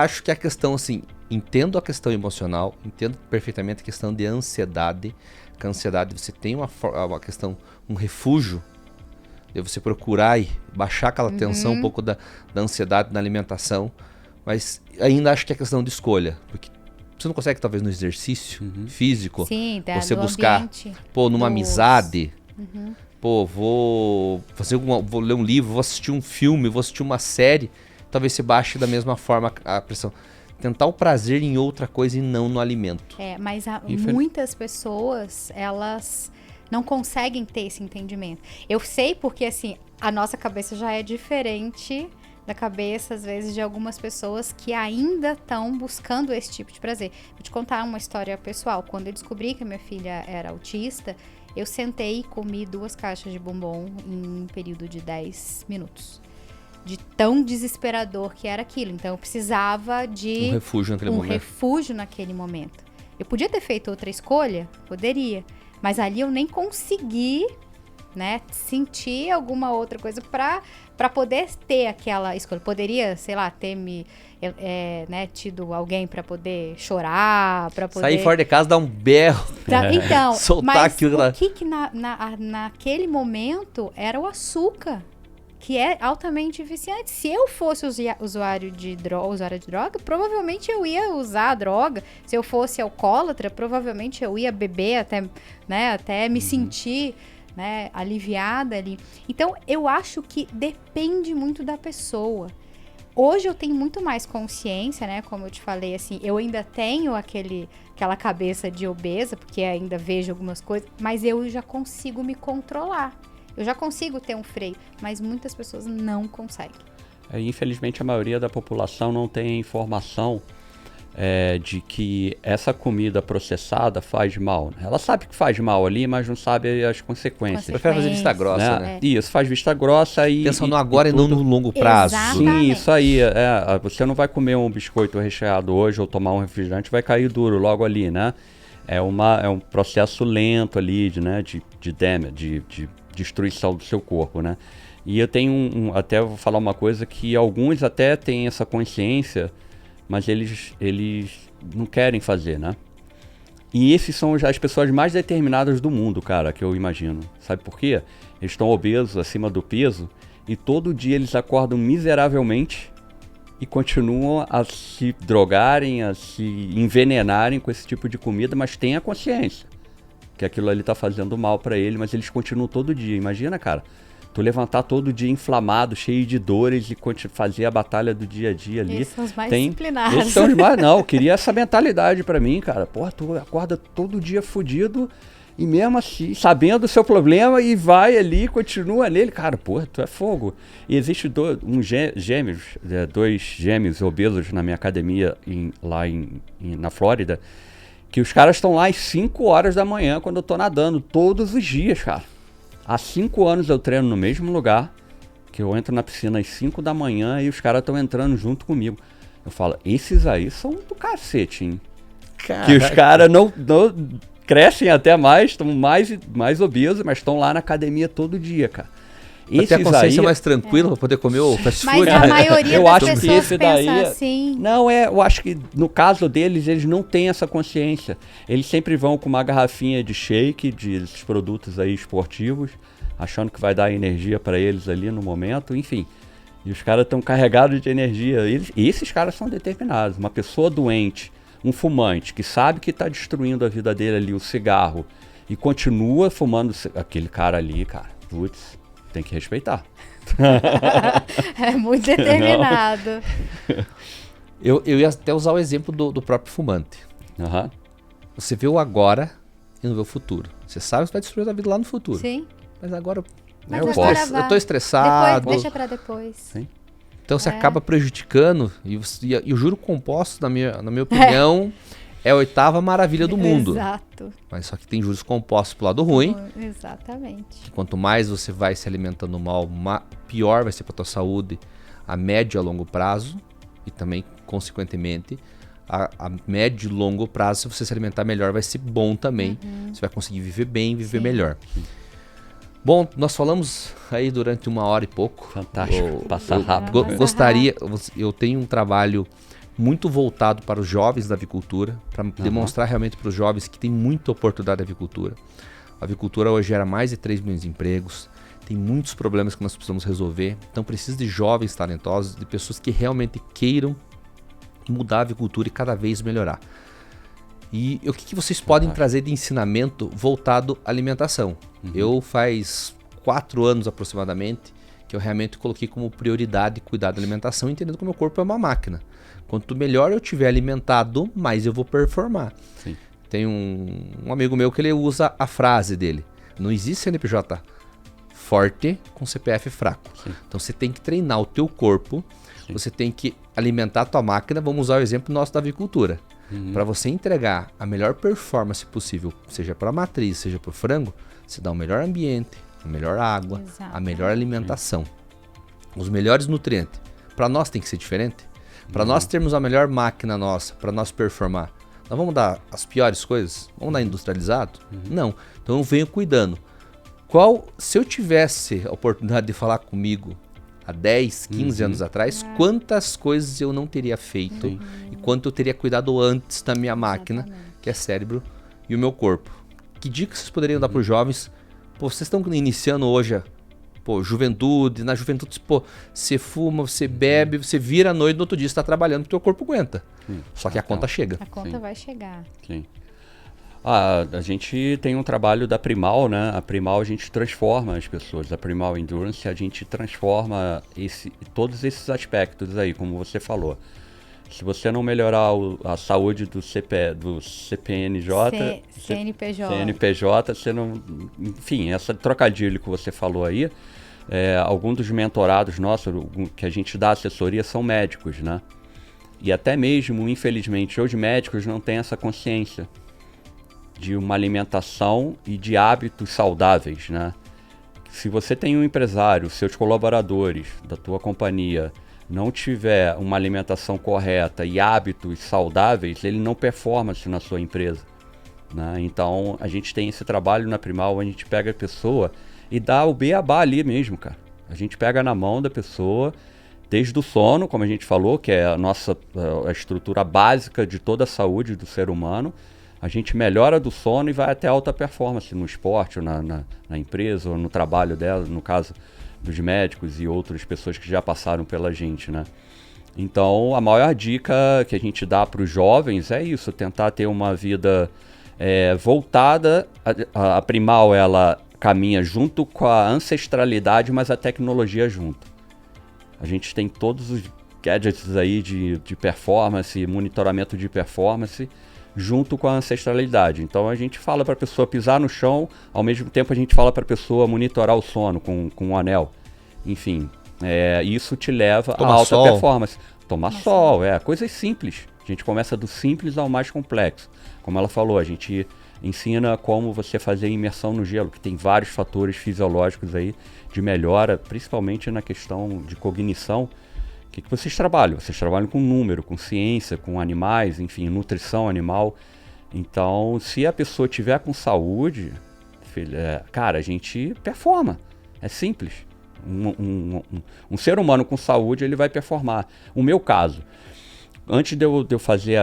acho que a questão, assim, entendo a questão emocional, entendo perfeitamente a questão de ansiedade, que a ansiedade você tem uma questão, um refúgio, de você procurar e baixar aquela tensão um pouco da ansiedade na alimentação, mas ainda acho que é questão de escolha, porque você não consegue talvez no exercício físico, você buscar, numa amizade, vou ler um livro, vou assistir um filme, vou assistir uma série, talvez se baixe da mesma forma a pressão. Tentar o prazer em outra coisa e não no alimento. Mas muitas pessoas, elas não conseguem ter esse entendimento. Eu sei porque, assim, a nossa cabeça já é diferente da cabeça, às vezes, de algumas pessoas que ainda estão buscando esse tipo de prazer. Vou te contar uma história pessoal. Quando eu descobri que a minha filha era autista, eu sentei e comi 2 caixas de bombom em um período de 10 minutos. De tão desesperador que era aquilo. Então eu precisava de um refúgio naquele momento. Eu podia ter feito outra escolha? Poderia. Mas ali eu nem consegui, né, sentir alguma outra coisa para poder ter aquela escolha. Poderia, sei lá, ter tido alguém para poder chorar, para poder... Sair fora de casa, dar um berro. Então, soltar mas aquilo lá. O que naquele momento era o açúcar, que é altamente viciante. Se eu fosse usuário de droga, provavelmente eu ia usar a droga. Se eu fosse alcoólatra, provavelmente eu ia beber até me sentir, né, aliviada ali. Então, eu acho que depende muito da pessoa. Hoje eu tenho muito mais consciência, né? Como eu te falei, assim, eu ainda tenho aquela cabeça de obesa, porque ainda vejo algumas coisas, mas eu já consigo me controlar. Eu já consigo ter um freio, mas muitas pessoas não conseguem. Infelizmente, a maioria da população não tem informação de que essa comida processada faz mal. Ela sabe que faz mal ali, mas não sabe as consequências. Prefere fazer vista grossa, né? Isso, faz vista grossa e... Pensa no agora e não no longo prazo. Exatamente. Sim, isso aí. Você não vai comer um biscoito recheado hoje ou tomar um refrigerante, vai cair duro logo ali, né? É um processo lento ali de destruição do seu corpo, né? E eu tenho até vou falar uma coisa que alguns até têm essa consciência, mas eles não querem fazer, né? E esses são as pessoas mais determinadas do mundo, cara, que eu imagino. Sabe por quê? Eles estão obesos, acima do peso, e todo dia eles acordam miseravelmente e continuam a se drogarem, a se envenenarem com esse tipo de comida, mas têm a consciência que aquilo ali tá fazendo mal pra ele, mas eles continuam todo dia. Imagina, cara, tu levantar todo dia inflamado, cheio de dores e fazer a batalha do dia a dia ali. Esses são os mais disciplinados. Esses são os mais, não, eu queria essa mentalidade pra mim, cara. Porra, tu acorda todo dia fudido e mesmo assim, sabendo o seu problema e vai ali, continua nele. Cara, porra, tu é fogo. E existe dois gêmeos obesos na minha academia na Flórida, que os caras estão lá às 5 horas da manhã quando eu tô nadando, todos os dias, cara. Há 5 anos eu treino no mesmo lugar, que eu entro na piscina às 5 da manhã e os caras estão entrando junto comigo. Eu falo, esses aí são do cacete, hein? Caraca. Que os caras não crescem até mais, estão mais obesos, mas estão lá na academia todo dia, cara. Pra ter a consciência mais tranquila pra poder comer o fast food. Mas a maioria eu das acho pessoas que esse daí pensa assim. Não, eu acho que no caso deles, eles não têm essa consciência. Eles sempre vão com uma garrafinha de shake, desses produtos aí esportivos, achando que vai dar energia pra eles ali no momento, enfim. E os caras estão carregados de energia. Esses caras são determinados. Uma pessoa doente um fumante que sabe que está destruindo a vida dele ali, o cigarro, e continua fumando, aquele cara ali, cara, putz, tem que respeitar. É muito determinado. Eu ia até usar o exemplo do próprio fumante. Uhum. Você vê o agora e não vê o futuro. Você sabe que você vai destruir a vida lá no futuro. Sim. Mas agora Mas eu agora posso. vai. eu tô estressado. Depois, deixa pra depois. Sim. Então você acaba prejudicando. E o juro composto, na minha opinião, é a 8ª maravilha do mundo. Exato. Mas só que tem juros compostos pro lado ruim. Exatamente. Que quanto mais você vai se alimentando mal, pior vai ser pra tua saúde a médio e a longo prazo. E também, consequentemente, a médio e longo prazo, se você se alimentar melhor, vai ser bom também. Você vai conseguir viver bem, viver melhor. Bom, nós falamos aí durante 1 hora e pouco. Fantástico, passar rápido. Eu tenho um trabalho muito voltado para os jovens da avicultura, para demonstrar realmente para os jovens que tem muita oportunidade da avicultura. A avicultura hoje gera mais de 3 milhões de empregos, tem muitos problemas que nós precisamos resolver, então precisa de jovens talentosos, de pessoas que realmente queiram mudar a avicultura e cada vez melhorar. E o que vocês podem trazer de ensinamento voltado à alimentação? Eu faz 4 anos aproximadamente que eu realmente coloquei como prioridade cuidar da alimentação, entendendo que o meu corpo é uma máquina. Quanto melhor eu tiver alimentado, mais eu vou performar. Sim. Tem um amigo meu que ele usa a frase dele: não existe CNPJ forte com CPF fraco. Sim. Então você tem que treinar o teu corpo, você tem que alimentar a tua máquina. Vamos usar o exemplo nosso da avicultura. Para você entregar a melhor performance possível, seja para a matriz, seja para o frango, você dá o melhor ambiente, a melhor água, a melhor alimentação, os melhores nutrientes. Para nós tem que ser diferente. Para nós termos a melhor máquina nossa, para nós performar, nós vamos dar as piores coisas? Vamos dar industrializado? Não. Então eu venho cuidando. Se eu tivesse a oportunidade de falar comigo há 10, 15 anos atrás, quantas coisas eu não teria feito e quanto eu teria cuidado antes da minha máquina, que é cérebro e o meu corpo. Que dicas vocês poderiam dar para os jovens? Pô, vocês estão iniciando hoje, juventude, na juventude, você fuma, você bebe, você vira à noite, no outro dia você está trabalhando, porque o teu corpo aguenta. Só que a conta chega. A conta vai chegar. Sim. A gente tem um trabalho da Primal, né? A Primal a gente transforma as pessoas. A Primal Endurance a gente transforma todos esses aspectos aí, como você falou. Se você não melhorar a saúde do CPNJ, CNPJ, você não... Enfim, essa trocadilho que você falou aí, alguns dos mentorados nossos que a gente dá assessoria são médicos, né? E até mesmo, infelizmente, hoje médicos não têm essa consciência de uma alimentação e de hábitos saudáveis, né? Se você tem um empresário, seus colaboradores da tua companhia não tiver uma alimentação correta e hábitos saudáveis, ele não performa na sua empresa, né? Então, a gente tem esse trabalho na Primal, a gente pega a pessoa e dá o beabá ali mesmo, cara. A gente pega na mão da pessoa, desde o sono, como a gente falou, que é a estrutura básica de toda a saúde do ser humano. A gente melhora do sono e vai até alta performance no esporte, ou na empresa, ou no trabalho dela, no caso dos médicos e outras pessoas que já passaram pela gente, né? Então, a maior dica que a gente dá para os jovens é isso, tentar ter uma vida voltada. A Primal, ela caminha junto com a ancestralidade, mas a tecnologia junto. A gente tem todos os gadgets aí de performance, monitoramento de performance, junto com a ancestralidade. Então a gente fala para a pessoa pisar no chão, ao mesmo tempo a gente fala para a pessoa monitorar o sono com um anel. Enfim, isso te leva a alta performance. Tomar sol, coisas simples. A gente começa do simples ao mais complexo. Como ela falou, a gente ensina como você fazer imersão no gelo, que tem vários fatores fisiológicos aí de melhora, principalmente na questão de cognição. O que vocês trabalham? Vocês trabalham com número, com ciência, com animais, enfim, nutrição animal. Então, se a pessoa tiver com saúde, cara, a gente performa. É simples. Um ser humano com saúde, ele vai performar. O meu caso, antes de eu fazer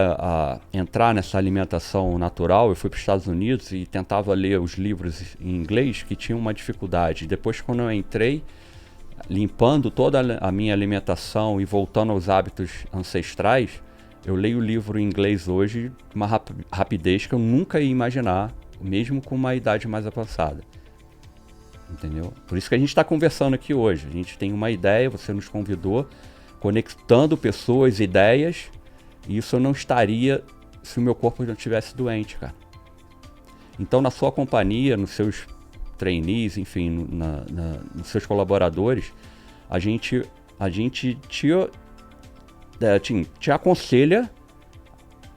entrar nessa alimentação natural, eu fui para os Estados Unidos e tentava ler os livros em inglês que tinham uma dificuldade. Depois, quando eu entrei, limpando toda a minha alimentação e voltando aos hábitos ancestrais, Eu leio o livro em inglês hoje com uma rapidez que eu nunca ia imaginar, mesmo com uma idade mais avançada. Entendeu? Por isso que a gente está conversando aqui hoje. A gente tem uma ideia, você nos convidou, conectando pessoas, ideias, e isso eu não estaria se o meu corpo não estivesse doente, cara. Então, na sua companhia, nos seus trainees, enfim, nos seus colaboradores, a gente te aconselha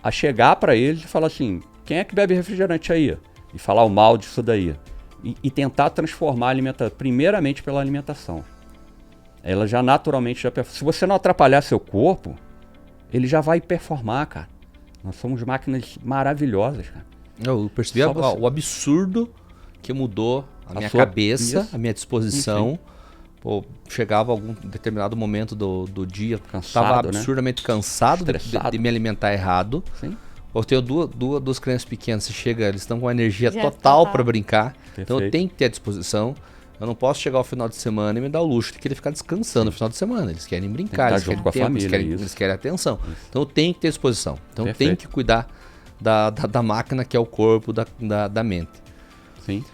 a chegar para eles e falar assim, quem é que bebe refrigerante aí? E falar o mal disso daí. E tentar transformar a alimentação, primeiramente pela alimentação. Ela já naturalmente, se você não atrapalhar seu corpo, ele já vai performar, cara. Nós somos máquinas maravilhosas, cara. Eu percebi o absurdo que mudou a minha cabeça, a minha disposição. Pô, chegava algum determinado momento do dia, estava absurdamente cansado de me alimentar errado. Sim. Eu tenho duas crianças pequenas, você chega, eles estão com energia total para brincar. Perfeito. Então eu tenho que ter a disposição. Eu não posso chegar ao final de semana e me dar o luxo de querer ficar descansando no final de semana. Eles querem brincar, eles querem tempo, eles querem atenção. Isso. Então eu tenho que ter disposição. Então eu tenho que cuidar da máquina que é o corpo, da mente. Sim.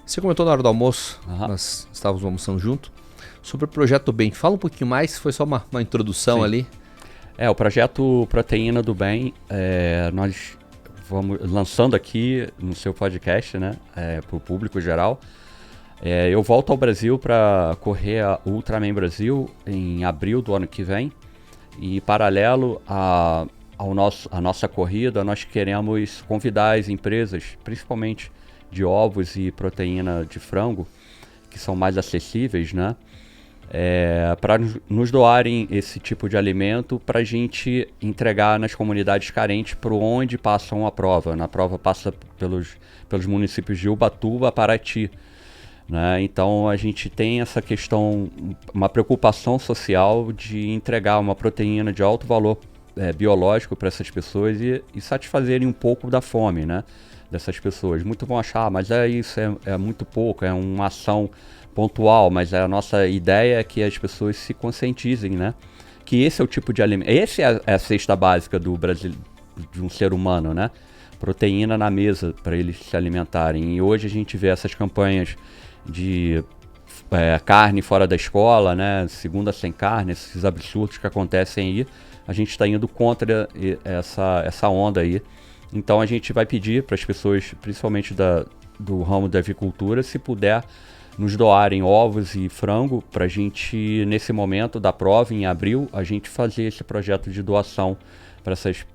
Você comentou na hora do almoço, nós estávamos almoçando junto, sobre o Projeto Bem. Fala um pouquinho mais, foi só uma introdução ali. O Projeto Proteína do Bem, nós vamos lançando aqui no seu podcast, né, para o público geral. Eu volto ao Brasil para correr a Ultraman Brasil em abril do ano que vem. E paralelo à nossa corrida, nós queremos convidar as empresas, principalmente de ovos e proteína de frango, que são mais acessíveis, né? Para nos doarem esse tipo de alimento para a gente entregar nas comunidades carentes por onde passam a prova. A prova passa pelos municípios de Ubatuba, Paraty, né? Então a gente tem essa questão, uma preocupação social de entregar uma proteína de alto valor biológico para essas pessoas e satisfazerem um pouco da fome, né, dessas pessoas. Muitos vão achar, mas isso é muito pouco, é uma ação pontual, mas a nossa ideia é que as pessoas se conscientizem, né? Que esse é o tipo de alimento, esse é a cesta básica do Brasil, de um ser humano, né? Proteína na mesa para eles se alimentarem. E hoje a gente vê essas campanhas de carne fora da escola, né? Segunda sem carne, esses absurdos que acontecem aí. A gente está indo contra essa onda aí. Então a gente vai pedir para as pessoas, principalmente do ramo da avicultura, se puder nos doarem ovos e frango para a gente, nesse momento da prova, em abril, a gente fazer esse projeto de doação para essas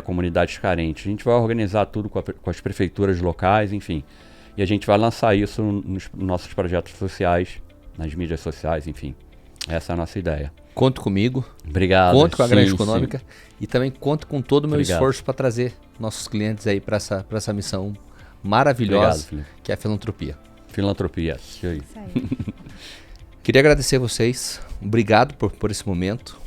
comunidades carentes. A gente vai organizar tudo com as prefeituras locais, enfim. E a gente vai lançar isso nos nossos projetos sociais, nas mídias sociais, enfim. Essa é a nossa ideia. Conto comigo. Obrigado. Conto com a Grande Econômica. E também conto com todo o meu esforço para trazer nossos clientes aí para essa missão maravilhosa. Obrigado, que é a filantropia. Filantropia, isso aí. Queria agradecer a vocês. Obrigado por esse momento.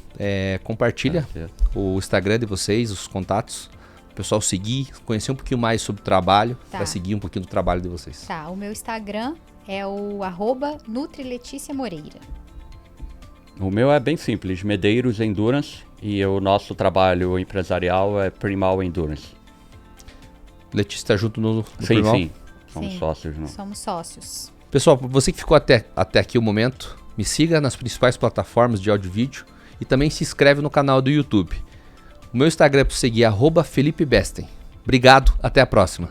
Compartilha o Instagram de vocês, os contatos. O pessoal seguir, conhecer um pouquinho mais sobre o trabalho, para seguir um pouquinho do trabalho de vocês. Tá, o meu Instagram é o @NutriLeticiaMoreira. O meu é bem simples, Medeiros Endurance, e o nosso trabalho empresarial é Primal Endurance. Letícia está junto no Primal? Sim. Somos sócios, não? Somos sócios. Pessoal, você que ficou até aqui o momento, me siga nas principais plataformas de áudio e vídeo e também se inscreve no canal do YouTube. O meu Instagram é para seguir, @FelipeBesten. Obrigado, até a próxima.